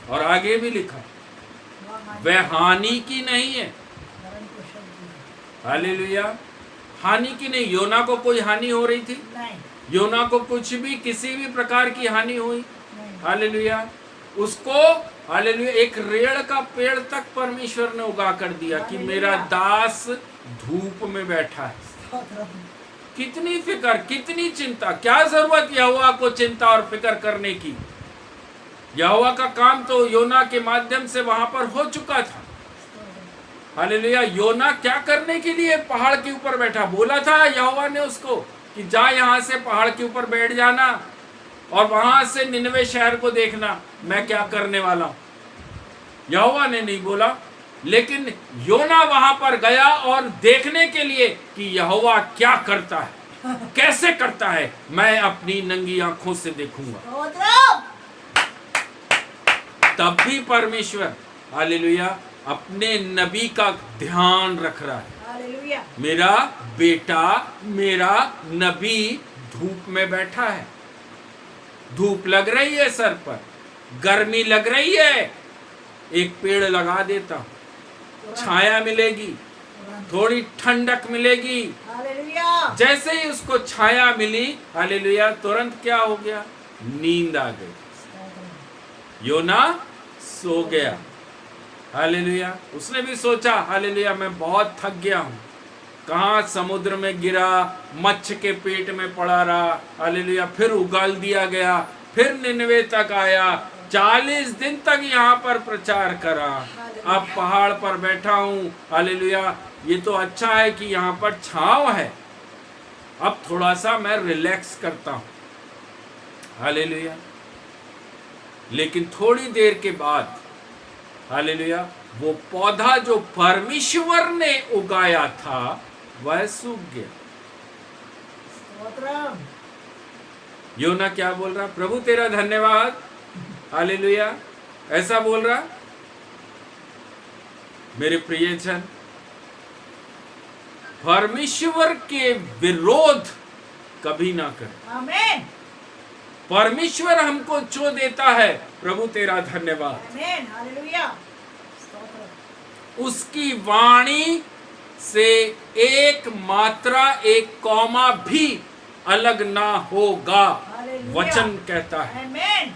और आगे भी लिखा, वह हानि की नहीं है, हालेलुया, हानि की नहीं। योना को कोई हानि हो रही थी? नहीं। योना को कुछ भी, किसी भी प्रकार की हानि हुई? हालेलुया। उसको, हालेलुया, एक रेड़ का पेड़ तक परमेश्वर ने उगा कर दिया कि मेरा दास धूप में बैठा है। कितनी फिक्र, कितनी चिंता, क्या जरूरत यहोवा को चिंता और फिक्र करने की। यहोवा का काम तो योना के माध्यम से वहां पर हो चुका था, हालेलुया। योना क्या करने के लिए पहाड़ के ऊपर बैठा? बोला था यहोवा ने उसको कि जा यहां से पहाड़ के ऊपर बैठ जाना और वहां से निनवे शहर को देखना, मैं क्या करने वाला हूं। यहोवा ने नहीं बोला, लेकिन योना वहां पर गया और देखने के लिए कि यहोवा क्या करता है, कैसे करता है, मैं अपनी नंगी आंखों से देखूंगा। तब भी परमेश्वर, हालेलुया, अपने नबी का ध्यान रख रहा है। हालेलुया। मेरा बेटा, मेरा नबी धूप में बैठा है। धूप लग रही है सर पर, गर्मी लग रही है, एक पेड़ लगा देता, छाया मिलेगी, थोड़ी ठंडक मिलेगी। हालेलुया। जैसे ही उसको छाया मिली, हालेलुया, तुरंत क्या हो गया? नींद आ गई। योना सो गया, हालेलुया। उसने भी सोचा, हालेलुया, मैं बहुत थक गया हूं। कहाँ समुद्र में गिरा, मच्छ के पेट में पड़ा रहा, हालेलुया, फिर उगाल दिया गया, फिर निनवे तक आया, 40 दिन तक यहाँ पर प्रचार करा, अब पहाड़ पर बैठा हूँ, हालेलुया। ये तो अच्छा है कि यहाँ पर छांव है, अब थोड़ा सा मैं रिलैक्स करता हूँ, हालेलुया। लेकिन थोड़ी देर के बाद, हालेलुया, वो पौधा जो परमेश्वर ने उगाया था वह सूख गया। योना क्या बोल रहा? प्रभु तेरा धन्यवाद, हालेलुया, ऐसा बोल रहा। मेरे प्रियजन, परमेश्वर के विरोध कभी ना करें। आमीन। परमेश्वर हमको जो देता है, प्रभु तेरा धन्यवाद। आमीन। हालेलुया। उसकी वाणी से एक मात्रा, एक कौमा भी अलग ना होगा, हालेलुया। वचन कहता है। आमेन।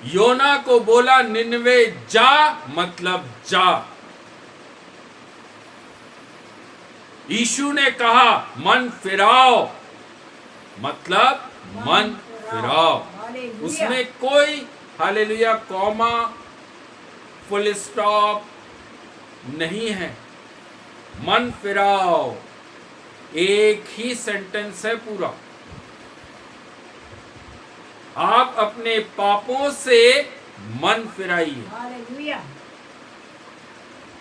योना को बोला निनवे जा, मतलब जा। यीशु ने कहा मन फिराओ, मतलब मन फिराओ। हालेलुया। उसमें कोई हालेलुया कॉमा फुल स्टॉप नहीं है। मन फिराओ एक ही सेंटेंस है पूरा। आप अपने पापों से मन फिराइए, हालेलुया।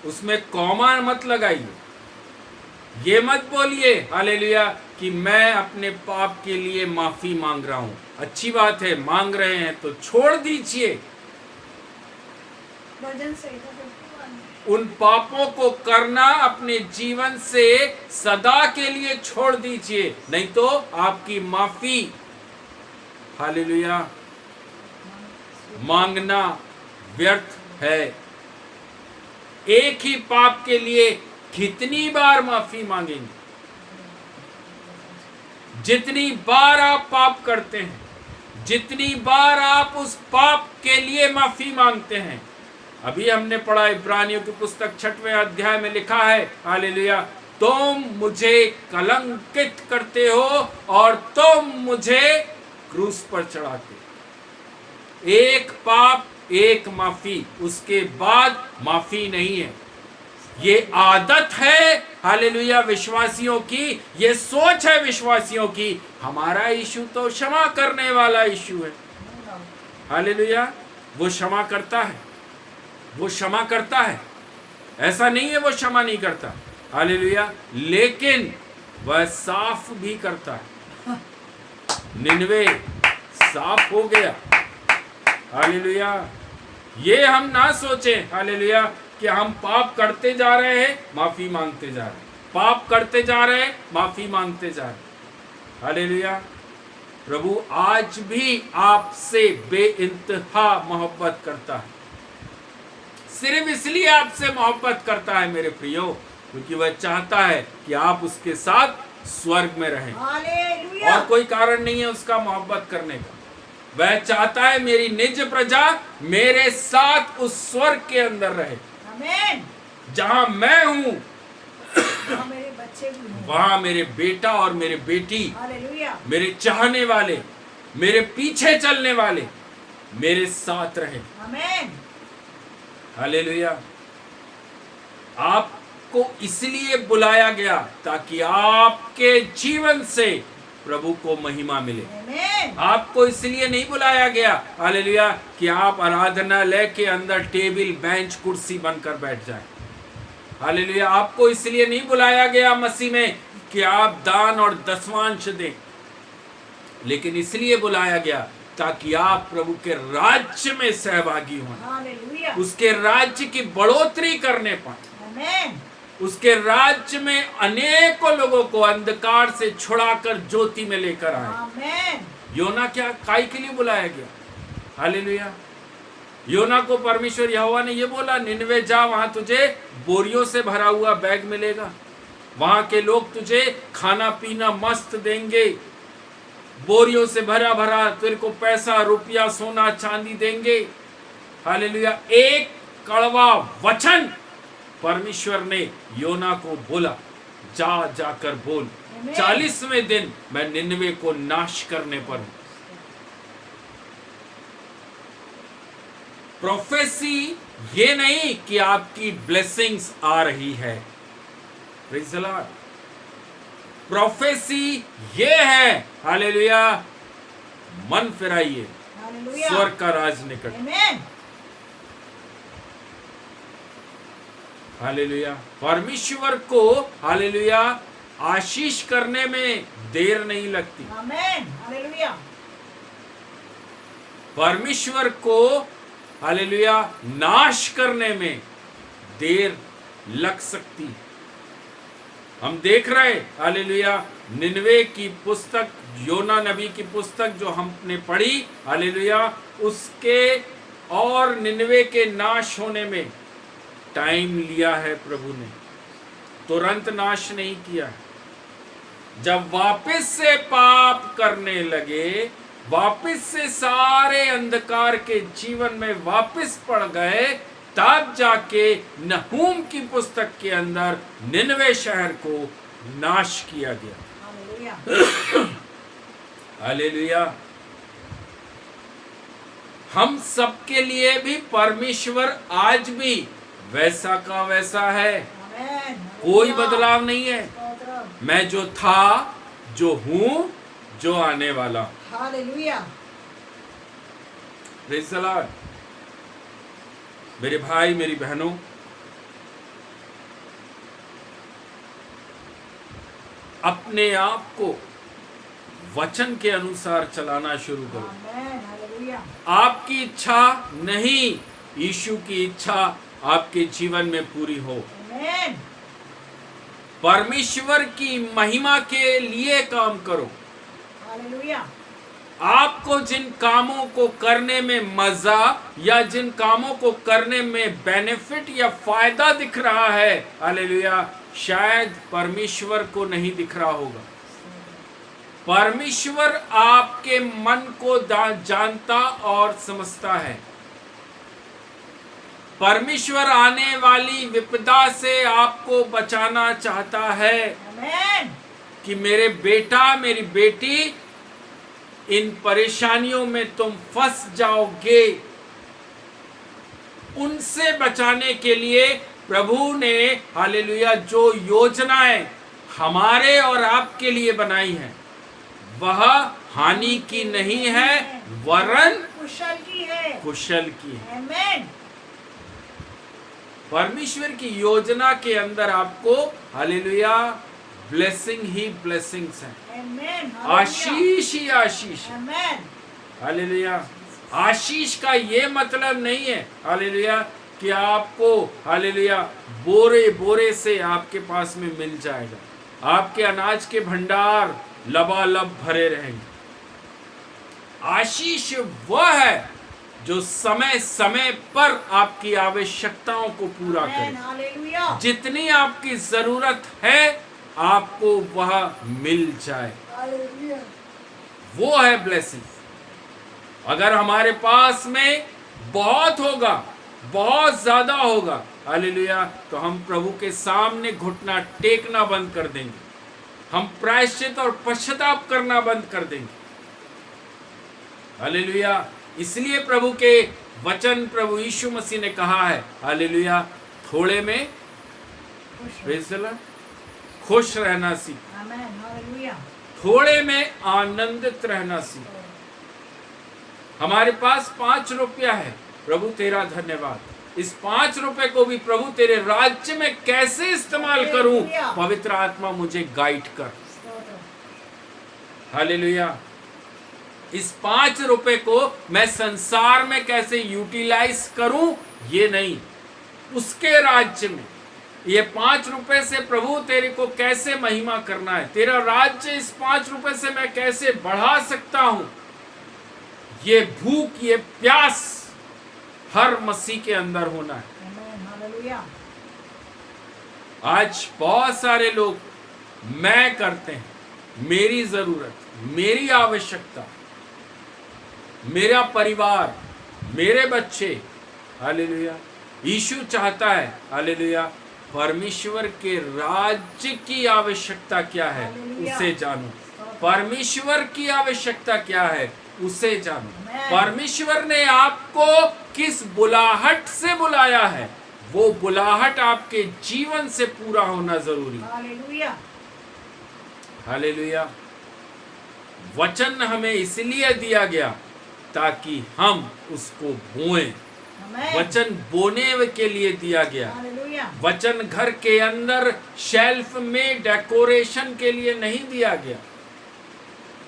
उसमें कॉमा मत लगाइए। ये मत बोलिए हालेलुया कि मैं अपने पाप के लिए माफी मांग रहा हूं। अच्छी बात है, मांग रहे हैं तो छोड़ दीजिए। भजन सही था। उन पापों को करना अपने जीवन से सदा के लिए छोड़ दीजिए, नहीं तो आपकी माफी हालेलुया मांगना व्यर्थ है। एक ही पाप के लिए कितनी बार माफी मांगेंगे? जितनी बार आप पाप करते हैं, जितनी बार आप उस पाप के लिए माफी मांगते हैं। अभी हमने पढ़ा इब्रानियों की पुस्तक 6वें अध्याय में लिखा है हालेलुया, तुम मुझे कलंकित करते हो और तुम मुझे क्रूस पर चढ़ाते। एक पाप एक माफी, उसके बाद माफी नहीं है। ये आदत है हालेलुया विश्वासियों की, ये सोच है विश्वासियों की। हमारा यीशु तो क्षमा करने वाला यीशु है हालेलुया, वो क्षमा करता है, वो क्षमा करता है। ऐसा नहीं है वो क्षमा नहीं करता हालेलुया, लेकिन वह साफ भी करता है। निनवे साफ हो गया हालेलुया। ये हम ना सोचें हालेलुया कि हम पाप करते जा रहे हैं, माफी मांगते जा रहे हैं, पाप करते जा रहे हैं, माफी मांगते जा रहे हैं हालेलुया। प्रभु आज भी आपसे बेइंतहा मोहब्बत करता है। सिर्फ इसलिए आपसे मोहब्बत करता है मेरे प्रियो, क्योंकि वह चाहता है कि आप उसके साथ स्वर्ग में रहें। हालेलुया। और कोई कारण नहीं है उसका मोहब्बत करने का। वह चाहता है मेरी निज प्रजा मेरे साथ उस स्वर्ग के अंदर रहे। आमेन। जहां मैं हूं वहाँ मेरे बच्चे भी हैं। वहां मेरे बेटा और मेरे बेटी, हालेलुया। मेरे चाहने वाले, मेरे पीछे चलने वाले मेरे साथ रहे। आमेन। हालेलुया। आपको इसलिए बुलाया गया ताकि आपके जीवन से प्रभु को महिमा मिले। आमेन। आपको इसलिए नहीं बुलाया गया हालेलुया कि आप आराधनालय के अंदर टेबल बेंच कुर्सी बनकर बैठ जाएं। हालेलुया। आपको इसलिए नहीं बुलाया गया मसीह में कि आप दान और दसवांश दें, लेकिन इसलिए बुलाया गया ताकि आप प्रभु के राज्य में सहभागी हों, हालेलुया। उसके राज्य की बढ़ोतरी करने पाए, आमेन। उसके राज्य में अनेकों लोगों को अंधकार से छुड़ाकर ज्योति में लेकर आए। आमेन। योना क्या काई के लिए बुलाया गया? हालेलुया। योना को परमेश्वर यहोवा ने ये बोला, निनवे जा, वहां तुझे बोरियों से भरा हुआ बैग मिलेगा, वहां के लोग तुझे खाना पीना मस्त देंगे, बोरियों से भरा भरा तेरे को पैसा रुपया सोना चांदी देंगे। हालेलुया। एक कड़वा वचन परमेश्वर ने योना को बोला, जा जाकर बोल, 40वें दिन मैं निनवे को नाश करने पर हूं। प्रोफेसी ये नहीं कि आपकी ब्लेसिंग्स आ रही है, प्रेज़ द लॉर्ड। प्रोफेसी ये है हालेलुया, मन फिराइए, हालेलुया। स्वर्ग का राज निकट। आमेन। हालेलुया। परमेश्वर को हालेलुया आशीष करने में देर नहीं लगती। आमेन। हालेलुया। परमेश्वर को हालेलुया नाश करने में देर लग सकती है। हम देख रहे हालेलुया निनवे की पुस्तक, योना नबी की पुस्तक जो हमने पढ़ी हालेलुया, उसके और निनवे के नाश होने में टाइम लिया है प्रभु ने, तुरंत नाश नहीं किया है। जब वापस से पाप करने लगे, वापस से सारे अंधकार के जीवन में वापस पड़ गए, तब जाके नहूम की पुस्तक के अंदर निनवे शहर को नाश किया गया। हालेलुया। हालेलुया। हम सबके लिए भी परमेश्वर आज भी वैसा का वैसा है, आमेन। कोई बदलाव नहीं है। स्तोत्र। मैं जो था, जो हूं, जो आने वाला। हालेलुया। Praise the Lord. मेरे भाई, मेरी बहनों, अपने आप को वचन के अनुसार चलाना शुरू करो। आमेन। हालेलुया। आपकी इच्छा नहीं, यीशु की इच्छा आपके जीवन में पूरी हो। आमेन। परमेश्वर की महिमा के लिए काम करो। हालेलुया। आपको जिन कामों को करने में मजा या जिन कामों को करने में बेनिफिट या फायदा दिख रहा है, हालेलुया, शायद परमेश्वर को नहीं दिख रहा होगा। परमेश्वर आपके मन को जानता और समझता है। परमेश्वर आने वाली विपदा से आपको बचाना चाहता है आमेन। कि मेरे बेटा, मेरी बेटी, इन परेशानियों में तुम फंस जाओगे। उनसे बचाने के लिए प्रभु ने, हालेलुया, जो योजनाएं हमारे और आपके लिए बनाई हैं, वह हानि की नहीं है, वरन कुशल की है। कुशल की है। आमेन। परमेश्वर की योजना के अंदर आपको, हालेलुया, ब्लेसिंग ही ब्लेसिंग्स हैं, आमेन। आशीष ही आशीष है। आमेन। हालेलुया। आशीष का ये मतलब नहीं है, हालेलुया, कि आपको, हालेलुया, बोरे बोरे से आपके पास में मिल जाएगा। आपके अनाज के भंडार लबालब भरे रहेंगे। आशीष वह है जो समय समय पर आपकी आवश्यकताओं को पूरा आमेन। करे। हालेलुया। जितनी आपकी जरूरत है, आपको वह मिल जाए। हालेलुया। वो है ब्लेसिंग। अगर हमारे पास में बहुत होगा, बहुत ज्यादा होगा, हालेलुया, तो हम प्रभु के सामने घुटना टेकना बंद कर देंगे। हम प्रायश्चित और पश्चाताप करना बंद कर देंगे। हालेलुया। इसलिए प्रभु के वचन, प्रभु यीशु मसीह ने कहा है, हालेलुया, थोड़े में प्रेज़ द लॉर्ड, खुश रहना सीख, आमेन। हालेलुया। थोड़े में आनंदित रहना सीख। हमारे पास 5 रुपया है, प्रभु तेरा धन्यवाद। इस 5 रुपए को भी प्रभु तेरे राज्य में कैसे इस्तेमाल करूं, पवित्र आत्मा मुझे गाइड कर। हालेलुया। इस 5 रुपए को मैं संसार में कैसे यूटिलाइज करूं, ये नहीं, उसके राज्य में ये 5 रुपए से प्रभु तेरे को कैसे महिमा करना है, तेरा राज्य इस 5 रुपए से मैं कैसे बढ़ा सकता हूं, ये भूख, ये प्यास हर मसीह के अंदर होना है। आमेन। हालेलुया। आज बहुत सारे लोग मैं करते हैं, मेरी जरूरत, मेरी आवश्यकता, मेरा परिवार, मेरे बच्चे, हालेलुया। यीशु चाहता है, हालेलुया, परमेश्वर के राज्य की आवश्यकता क्या है उसे जानो। परमेश्वर की आवश्यकता क्या है उसे जानो। परमेश्वर ने आपको किस बुलाहट से बुलाया है, वो बुलाहट आपके जीवन से पूरा होना जरूरी है। हालेलुया। हालेलुया। वचन हमें इसलिए दिया गया ताकि हम उसको बोएं। आमेन। वचन बोने के लिए दिया गया। हालेलुया। वचन घर के अंदर शेल्फ में डेकोरेशन के लिए नहीं दिया गया।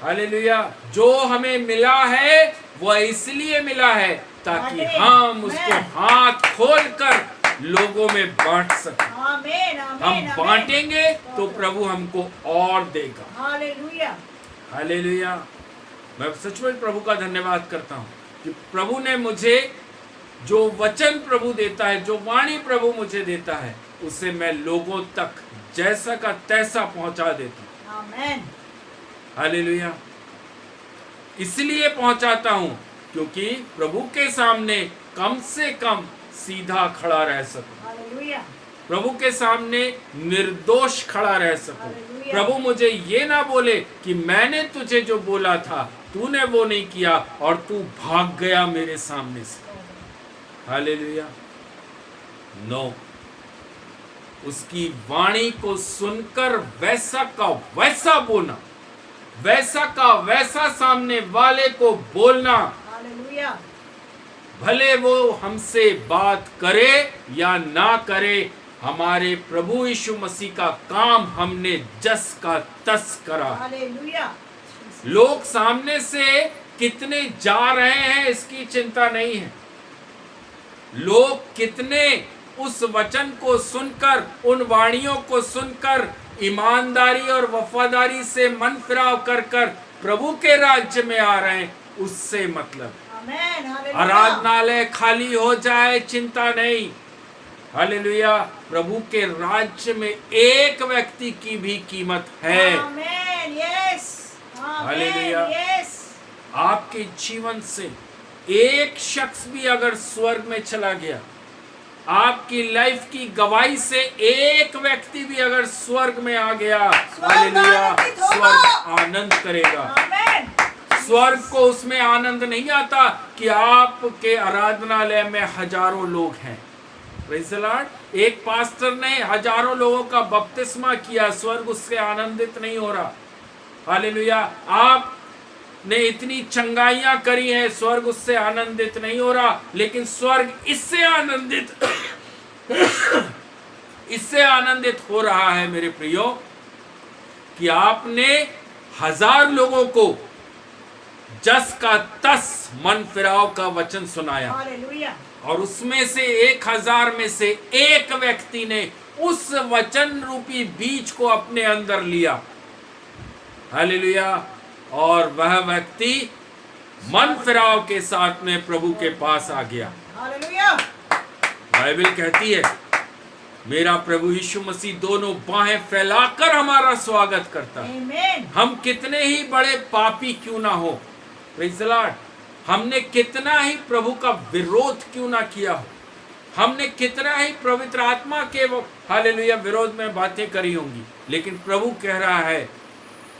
हालेलुया। जो हमें मिला है वह इसलिए मिला है ताकि हम उसको हाथ खोलकर लोगों में बांट सकें। आमेन। हम आमेन। बांटेंगे तो प्रभु हमको और देगा। हालेलुया। हालेलुया। मैं सचमुच प्रभु का धन्यवाद करता हूँ कि प्रभु ने मुझे जो वचन प्रभु देता है, जो वाणी प्रभु मुझे देता है, उसे मैं लोगों तक जैसा का तैसा पहुंचा देता हूँ। आमेन। हालेलुया। इसलिए पहुंचाता हूं क्योंकि प्रभु के सामने कम से कम सीधा खड़ा रह सकूं, हालेलुया। प्रभु के सामने निर्दोष खड़ा रह सकूं। हालेलुया। प्रभु मुझे ये ना बोले कि मैंने तुझे जो बोला था तूने वो नहीं किया और तू भाग गया मेरे सामने से। हालेलुया। नो, उसकी वाणी को सुनकर वैसा का वैसा बोलना, वैसा का वैसा सामने वाले को बोलना, हालेलुया। भले वो हमसे बात करे या ना करे, हमारे प्रभु यीशु मसीह का काम हमने जस का तस करा। हालेलुया। लोग सामने से कितने जा रहे हैं इसकी चिंता नहीं है, लोग कितने उस वचन को सुनकर, उन वाणियों को सुनकर ईमानदारी और वफादारी से मन फिराव कर कर प्रभु के राज्य में आ रहे हैं, उससे मतलब। आमेन। हालेलुया। आराधनालय खाली हो जाए चिंता नहीं। हालेलुया। प्रभु के राज्य में एक व्यक्ति की भी कीमत है। आमेन। यस। आमेन। हालेलुया। यस। आपके जीवन से एक शख्स भी अगर स्वर्ग में चला गया, आपकी लाइफ की गवाही से एक व्यक्ति भी अगर स्वर्ग में आ गया, हालेलुया, आनंदित होगा। स्वर्ग आनंद करेगा। आमेन। स्वर्ग को उसमें आनंद नहीं आता कि आपके आराधनालय में हजारों लोग हैं। Praise the Lord. एक पास्टर ने हजारों लोगों का बपतिस्मा किया, स्वर्ग उससे आनंदित नहीं हो रहा। हालेलुया। आपने इतनी चंगाइयां करी हैं, स्वर्ग उससे आनंदित नहीं हो रहा, लेकिन स्वर्ग इससे आनंदित हो रहा है मेरे प्रियो, कि आपने 1000 लोगों को जस का तस मन फिराव का वचन सुनाया, हालेलुया। और उसमें से 1000 में से एक व्यक्ति ने उस वचन रूपी बीज को अपने अंदर लिया। हालेलुया। और वह व्यक्ति मन फिराव के साथ में प्रभु के पास आ गया। हालेलुया। बाइबल कहती है मेरा प्रभु यीशु मसीह दोनों बाहें फैलाकर हमारा स्वागत करता है। आमेन। हम कितने ही बड़े पापी क्यों ना हो, प्रेज़ द लॉर्ड, हमने कितना ही प्रभु का विरोध क्यों ना किया हो, हमने कितना ही पवित्र आत्मा के हालेलुया विरोध में बातें करी होंगी, लेकिन प्रभु कह रहा है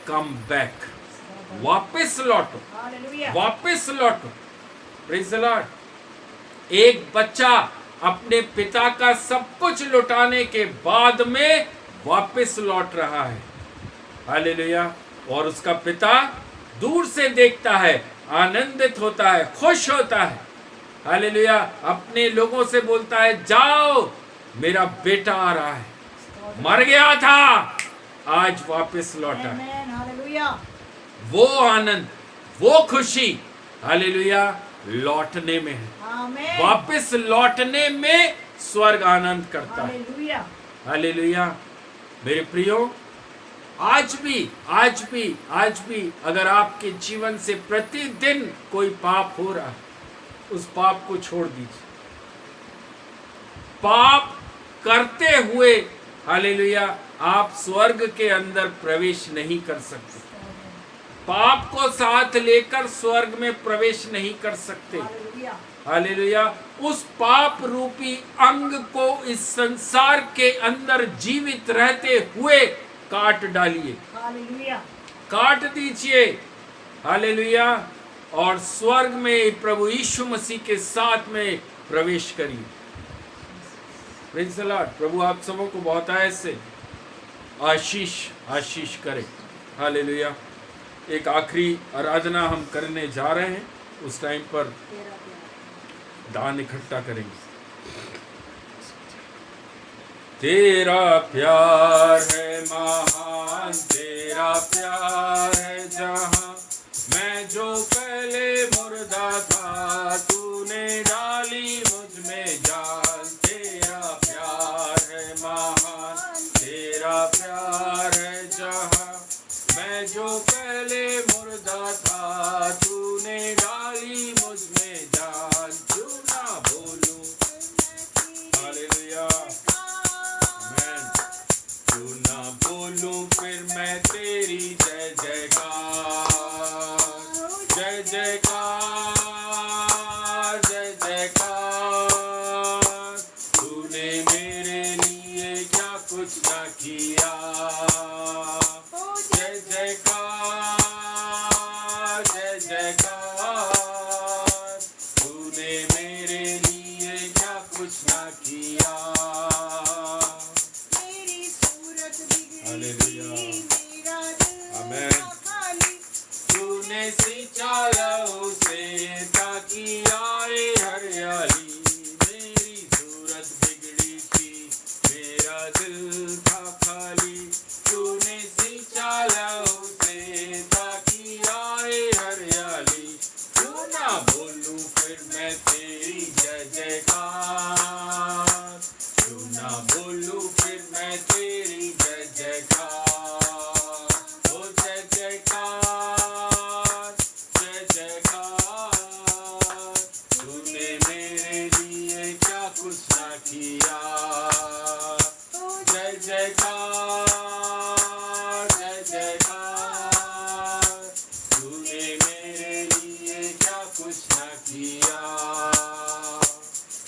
कम बैक, वापस लौटो, हालेलुया। वापस लौटो। Praise the Lord. एक बच्चा अपने पिता का सब कुछ लुटाने के बाद में वापस लौट रहा है। हालेलुया। और उसका पिता दूर से देखता है, आनंदित होता है, खुश होता है। हालेलुया। अपने लोगों से बोलता है जाओ, मेरा बेटा आ रहा है, मर गया था, आज वापस लौटा है। आमेन। हालेलुया। वो आनंद, वो खुशी, हालेलुया, लौटने में है। आमेन। वापस लौटने में स्वर्ग आनंद करता है। हालेलुया। हालेलुया। मेरे प्रियो, आज भी अगर आपके जीवन से प्रतिदिन कोई पाप हो रहा है, उस पाप को छोड़ दीजिए। पाप करते हुए, हालेलुया, आप स्वर्ग के अंदर प्रवेश नहीं कर सकते। पाप को साथ लेकर स्वर्ग में प्रवेश नहीं कर सकते। हालेलुया। हालेलुया। उस पाप रूपी अंग को इस संसार के अंदर जीवित रहते हुए काट डालिए, हालेलुया। काट दीजिए। हालेलुया। और स्वर्ग में प्रभु यीशु मसीह के साथ में प्रवेश करिए। Praise the Lord. प्रभु आप सबों को बहुत से आशीष करे। हालेलुया। एक आखिरी आराधना हम करने जा रहे हैं, उस टाइम पर दान इकट्ठा करेंगे। तेरा प्यार है महान, तेरा प्यार है जहां, मैं जो पहले मुर्दा था तूने डाली मुझ में जान। तेरा प्यार है महान, तेरा प्यार है जहां, मैं जो पहले मुर्दा था तूने डाली मुझ में जान। क्यों ना बोलूं, हालेलुया, मैं क्यों ना बोलूं फिर मैं तेरी जयकार जय जयकार। तूने मेरे लिए क्या कुछ ना किया। जय जयकार जय जयकार। तूने मेरे लिए क्या कुछ ना किया। मेरी सूरत बिगड़ी हालेलुया। मेरा दिल आमेन। था खाली। तूने सींचा लहू से ताकि आए हरियाली। मेरी सूरत बिगड़ी थी, मेरा दिल था खाली। तूने सींचा लहू से ताकि आए हरियाली। क्यों ना बोलूं फिर मैं तेरी जय जयकार। क्यों ना बोलूं फिर मैं तेरी जय जयकार। ओ जय जयकार जय जयकार। तूने मेरे लिए क्या कुछ ना किया। जय जयकार जय जयकार। तूने मेरे लिए क्या कुछ ना किया।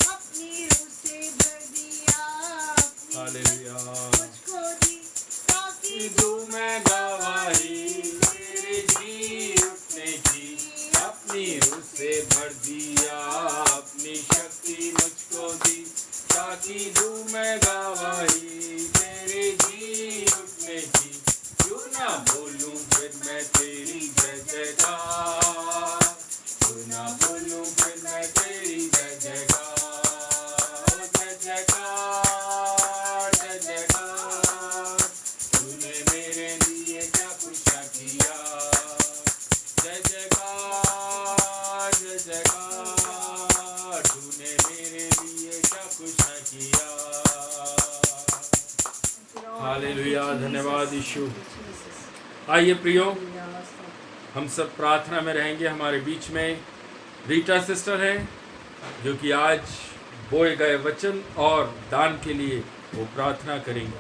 अपनी रूह से भर दिया, अपनी हालेलुया। मुझको दी ताकि दूं मैं गवाही तेरे जी उठने की। अपनी रूह से भर दिया, अपनी शक्ति मुझको दी ताकि दूं मैं गवाही तेरे जी उठने की। क्यों ना बोलूं फिर मैं तेरी जय जयकार। क्यों ना बोलूं फिर मैं तेरी जय जयकार। जय जयकार जय जयकार। तूने मेरे लिए क्या कुछ ना किया। जय जयकार जय जयकार। तूने मेरे लिए क्या कुछ ना किया। हालेलुया। धन्यवाद यीशु। आइए प्रियो, हम सब प्रार्थना में रहेंगे। हमारे बीच में रीटा सिस्टर है जो कि आज बोए गए वचन और दान के लिए वो प्रार्थना करेंगे।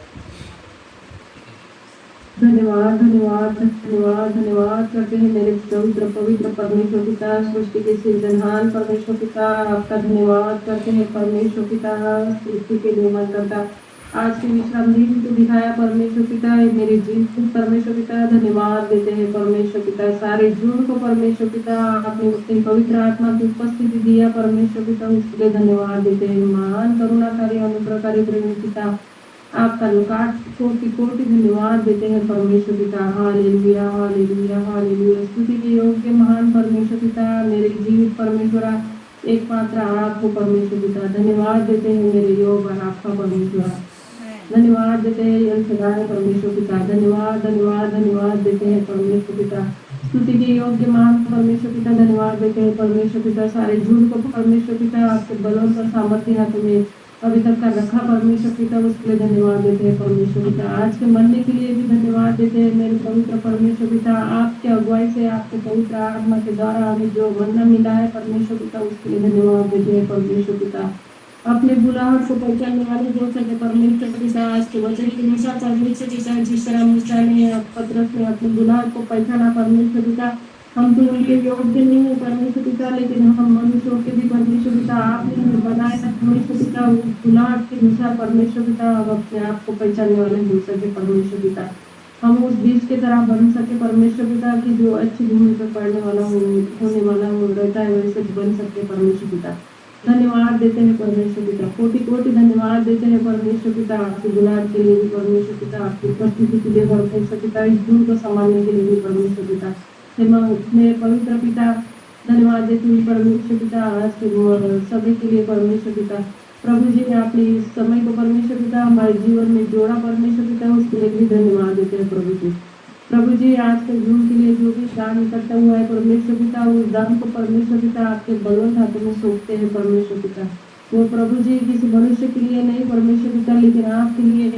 धन्यवाद धन्यवाद धन्यवाद धन्यवाद करते हैं मेरे पवित्र पवित्र परमेश्वर पिता, सृष्टि के सृजनहार परमेश्वर पिता। आपका धन्यवाद करते हैं परमेश्वर पिता, सृष्टि के निर्माण करता। आज के विश्राम दिन को दिखाया परमेश्वर पिता, मेरे जीवन परमेश्वर पिता। धन्यवाद देते हैं परमेश्वर पिता। सारे जीवन को परमेश्वर पिता आपने अपनी पवित्र आत्मा की उपस्थिति दिया परमेश्वर पिता, उसके लिए धन्यवाद देते हैं। महान करुणाकारी अनुग्रहकारी प्रेमी पिता, आपका लुकाट कोटि कोटि धन्यवाद देते हैं परमेश्वर पिता। Hallelujah hallelujah hallelujah. स्तुति के योग्य महान परमेश्वर पिता, मेरे जीवित परमेश्वर एकमात्र आपको परमेश्वर पिता धन्यवाद देते हैं। मेरे योग और आपका परमेश्वर धन्यवाद देते हैं। एल सदाए परमेश्वर पिता धन्यवाद धन्यवाद धन्यवाद देते हैं परमेश्वर पिता। स्तुति के योग्य महान परमेश्वर पिता धन्यवाद देते हैं परमेश्वर पिता। सारे झूठ को परमेश्वर पिता आपके बलों पर सामर्थ्य हाथों में अभी तक का रखा परमेश्वर पिता, उसके लिए धन्यवाद देते हैं परमेश्वर पिता। आज के मरने के लिए भी धन्यवाद देते हैं मेरे पवित्र परमेश्वर पिता। आपके अगुवाई से आपके पवित्र आत्मा के द्वारा हमें जो मन्ना मिला है परमेश्वर पिता, उसके लिए धन्यवाद देते हैं परमेश्वर पिता। अपने बुलाहट को पहचानने वाले जो सके परमेश्वर पिता, आज के वचन के अनुसार परमेश्वर पिता, जिस तरह मूसा ने पतरस ने अपनी बुलाहट को पहचाना परमेश्वर पिता, हम तो उनके योग्य नहीं है परमेश्वर पिता, लेकिन हम मनुष्यों के भी परमेश्वर पिता आपने हमें बनाया था परमेश्वर पिता। उस बुलाहट के अनुसार परमेश्वर पिता हम अपने आप को पहचानने वाले हो सके परमेश्वर पिता। हम उस बीज के तरह बन सके परमेश्वर पिता की जो अच्छी भूमि पर पड़ने वाला हो, होने वाला हो रहता है, वैसे बन सके परमेश्वर पिता। धन्यवाद देते हैं परमेश्वर पिता, कोटि कोटि धन्यवाद देते हैं परमेश्वर पिता। आपकी बुलाहट के लिए भी परमेश्वर पिता, आपकी उपस्थिति के लिए परमेश्वर पिता, इस दूर को संभालने के लिए भी परमेश्वर पिता। मेरे पवित्र पिता धन्यवाद देती हूँ परमेश्वर पिता, आज के सभी के लिए परमेश्वर पिता। प्रभु जी ने आपने इस समय को परमेश्वर पिता हमारे जीवन में जोड़ा परमेश्वर पिता, उसके लिए भी धन्यवाद देते हैं प्रभु जी। प्रभु जी आज के जीवन के लिए जो भी दान इकट्ठा हुआ है परमेश्वर पिता, उस दान को परमेश्वर पिता आपके बलवंत हाथों में सौंपते हैं परमेश्वर पिता। वो प्रभु जी किसी मनुष्य के लिए नहीं परमेश्वर पिता, लेकिन आपके लिए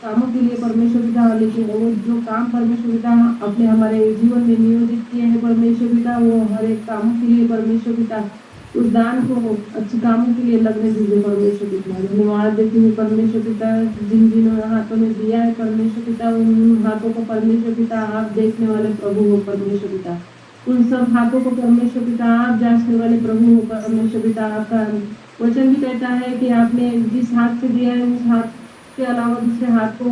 कामों के लिए परमेश्वर पिता, लेकिन वो जो काम परमेश्वर पिता अपने हमारे जीवन में नियोजित किए हैं परमेश्वर पिता, वो हर एक कामों के लिए परमेश्वर पिता उस दान को अच्छे कामों के लिए लगने दीजिए परमेश्वर पिता। धन्यवाद देती हूँ परमेश्वर पिता, जिन जिन हाथों में दिया है परमेश्वर पिता, उन हाथों को परमेश्वर पिता आप देखने वाले प्रभु हो परमेश्वर पिता। उन सब हाथों को परमेश्वर पिता आप जांचने वाले प्रभु हो परमेश्वर पिता। आपका वचन भी कहता है कि आपने जिस हाथ से दिया है उस हाथ के अलावा दूसरे हाथ को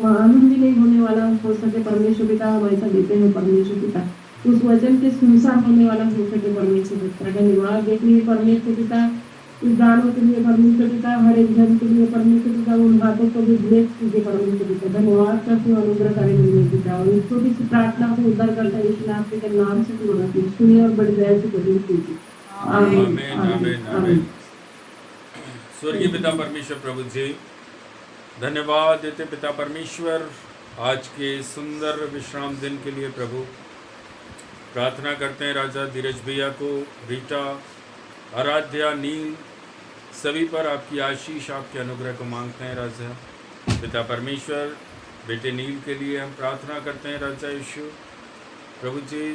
मालूम भी नहीं होने वाला हो सके परमेश्वर पिता। हम ऐसा देते हैं परमेश्वर पिता, उस वचन के सुनसान होने वाला हो सके परमेश्वर पिता। धन्यवाद देते हैं परमेश्वर पिता इस दानों के लिए परमेश्वर पिता, हर एक जन के लिए परमेश्वर पिता। उन बातों को भी ब्लेस कीजिए परमेश्वर पिता। धन्यवाद करते हैं अनुग्रह करें परमेश्वर पिता। और इस छोटी सी प्रार्थना को उद्धार करता है यीशु नाम के नाम से सुनिए और बड़ी दया से कबूल कीजिए। आमीन आमीन आमीन आमीन आमीन। आमीन। स्वर्गीय पिता परमेश्वर प्रभु जी, धन्यवाद देते पिता परमेश्वर आज के सुंदर विश्राम दिन के लिए। प्रभु प्रार्थना करते हैं राजा धीरज भैया को, रीटा, आराध्या, नील, सभी पर आपकी आशीष आपके अनुग्रह को मांगते हैं राजा। पिता परमेश्वर बेटे नील के लिए हम प्रार्थना करते हैं राजा यीशु। प्रभु जी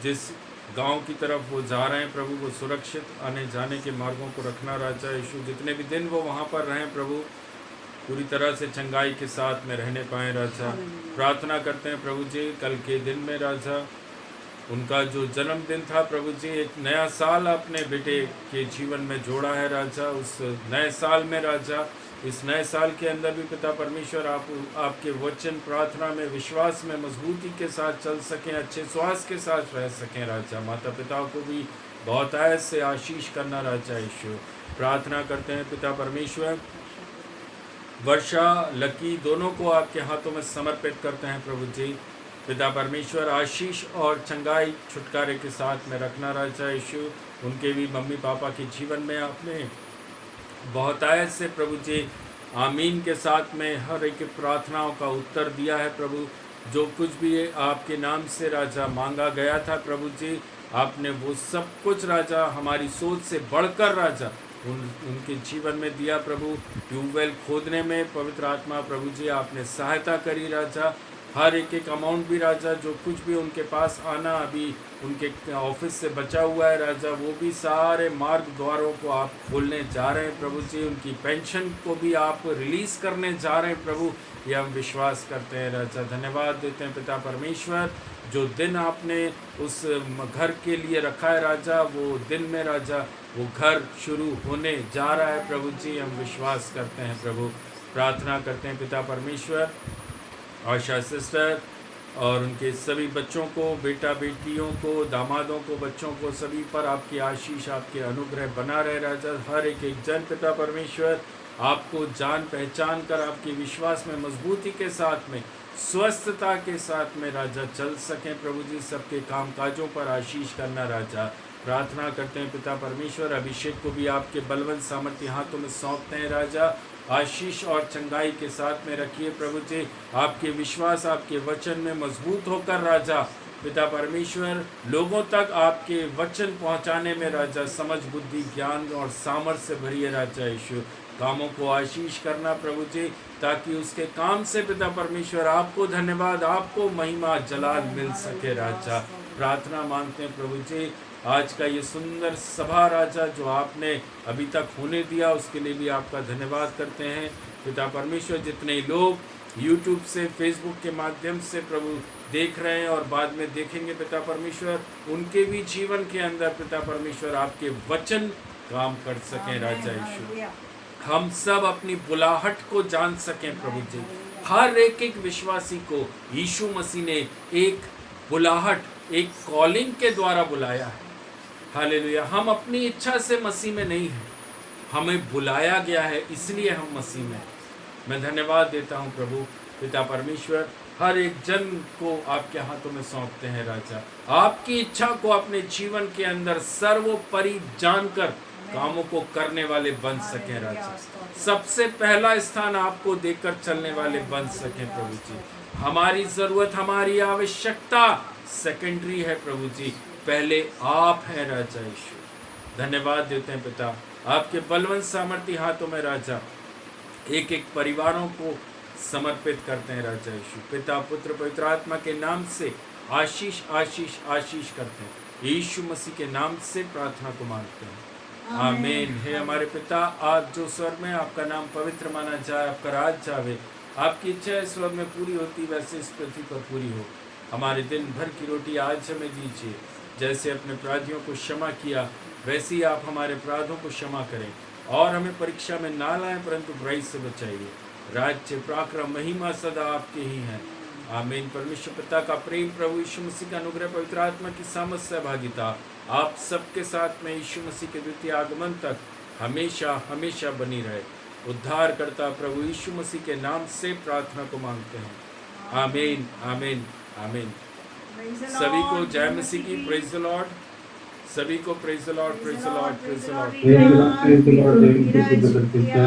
जिस गांव की तरफ वो जा रहे हैं प्रभु, वो सुरक्षित आने जाने के मार्गों को रखना राजा यीशु। जितने भी दिन वो वहाँ पर रहें प्रभु, पूरी तरह से चंगाई के साथ में रहने पाएँ राजा। प्रार्थना करते हैं प्रभु जी कल के दिन में राजा, उनका जो जन्मदिन था प्रभु जी, एक नया साल अपने बेटे के जीवन में जोड़ा है राजा। उस नए साल में राजा, इस नए साल के अंदर भी पिता परमेश्वर आप आपके वचन प्रार्थना में विश्वास में मजबूती के साथ चल सकें, अच्छे स्वास्थ्य के साथ रह सकें राजा। माता पिता को भी बहुत आयत से आशीष करना राजा यीशु। प्रार्थना करते हैं पिता परमेश्वर, वर्षा, लकी दोनों को आपके हाथों में समर्पित करते हैं प्रभु जी। पिता परमेश्वर आशीष और चंगाई छुटकारे के साथ में रखना राजा यीशु। उनके भी मम्मी पापा के जीवन में आपने बहुत आयत से प्रभु जी आमीन के साथ में हर एक प्रार्थनाओं का उत्तर दिया है प्रभु। जो कुछ भी आपके नाम से राजा मांगा गया था प्रभु जी, आपने वो सब कुछ राजा हमारी सोच से बढ़कर राजा उनके जीवन में दिया प्रभु। ट्यूबवेल खोदने में पवित्र आत्मा प्रभु जी आपने सहायता करी राजा। हर एक अमाउंट भी राजा जो कुछ भी उनके पास आना अभी उनके ऑफिस से बचा हुआ है राजा, वो भी सारे मार्ग द्वारों को आप खोलने जा रहे हैं प्रभु जी। उनकी पेंशन को भी आप रिलीज़ करने जा रहे हैं प्रभु, ये हम विश्वास करते हैं राजा। धन्यवाद देते हैं पिता परमेश्वर, जो दिन आपने उस घर के लिए रखा है राजा, वो दिन में राजा वो घर शुरू होने जा रहा है प्रभु जी, हम विश्वास करते हैं प्रभु। प्रार्थना करते हैं पिता परमेश्वर आशा सिस्टर और उनके सभी बच्चों को, बेटा बेटियों को, दामादों को, बच्चों को, सभी पर आपकी आशीष आपके अनुग्रह बना रहे राजा। हर एक जन पिता परमेश्वर आपको जान पहचान कर आपके विश्वास में मजबूती के साथ में, स्वस्थता के साथ में राजा चल सकें प्रभु जी। सबके काम काजों पर आशीष करना राजा। प्रार्थना करते हैं पिता परमेश्वर, अभिषेक को भी आपके बलवंत सामर्थ्य हाथों में सौंपते हैं राजा। आशीष और चंगाई के साथ में रखिए प्रभु जी। आपके विश्वास आपके वचन में मजबूत होकर राजा पिता परमेश्वर लोगों तक आपके वचन पहुंचाने में राजा समझ, बुद्धि, ज्ञान और सामर्थ्य से भरिए राजा यीशु। कामों को आशीष करना प्रभु जी, ताकि उसके काम से पिता परमेश्वर आपको धन्यवाद, आपको महिमा, जलाल मिल सके राजा। प्रार्थना मांगते हैं प्रभु जी, आज का ये सुंदर सभा राजा जो आपने अभी तक होने दिया, उसके लिए भी आपका धन्यवाद करते हैं पिता परमेश्वर। जितने लोग YouTube से, फेसबुक के माध्यम से प्रभु देख रहे हैं और बाद में देखेंगे पिता परमेश्वर, उनके भी जीवन के अंदर पिता परमेश्वर आपके वचन काम कर सकें राजा यीशु। हम सब अपनी बुलाहट को जान सकें प्रभु जी। हर एक विश्वासी को यीशु मसीह ने एक बुलाहट, एक कॉलिंग के द्वारा बुलाया है। हालेलुया। हम अपनी इच्छा से मसीह में नहीं हैं, हमें बुलाया गया है, इसलिए हम मसीह में। मैं धन्यवाद देता हूँ प्रभु पिता परमेश्वर, हर एक जन को आपके हाथों में सौंपते हैं राजा। आपकी इच्छा को अपने जीवन के अंदर सर्वोपरि जानकर कामों को करने वाले बन सकें राजा। सबसे पहला स्थान आपको देकर चलने वाले बन सकें प्रभु जी। हमारी ज़रूरत, हमारी आवश्यकता सेकेंडरी है प्रभु जी, पहले आप हैं राजा यीशु। धन्यवाद देते हैं पिता, आपके बलवंत सामर्थ्य हाथों में राजा एक एक परिवारों को समर्पित करते हैं राजा यीशु। पिता, पुत्र, पवित्र आत्मा के नाम से आशीष आशीष आशीष करते हैं। यीशु मसीह के नाम से प्रार्थना को मांगते हैं, आमीन। हे हमारे पिता, आप जो स्वर्ग में, आपका नाम पवित्र माना जाए, आपका राज जावे, आपकी इच्छा इस स्वर्ग में पूरी होती वैसे इस पृथ्वी पर पूरी हो। हमारे दिन भर की रोटी आज हमें दीजिए, जैसे अपने अपराधियों को क्षमा किया वैसे ही आप हमारे अपराधों को क्षमा करें, और हमें परीक्षा में ना लाएं परंतु बुराई से बचाइए। राज्य, पराक्रम, महिमा सदा आपके ही हैं। आमीन। परमेश्वर पिता का प्रेम, प्रभु यीशु मसीह का अनुग्रह, पवित्र आत्मा की सामर्थ सहभागिता आप सबके साथ में यीशु मसीह के द्वितीय आगमन तक हमेशा हमेशा बनी रहे। उद्धार करता प्रभु यीशु मसीह के नाम से प्रार्थना को मांगते हैं। आमीन, आमीन, आमीन। Praise the सभी को Lord, जय मसीह की। Praise the Lord. सभी को praise the Lord, praise the Lord, praise the Lord. Praise the Lord, praise the Lord, praise the Lord, praise the Lord, praise the Lord.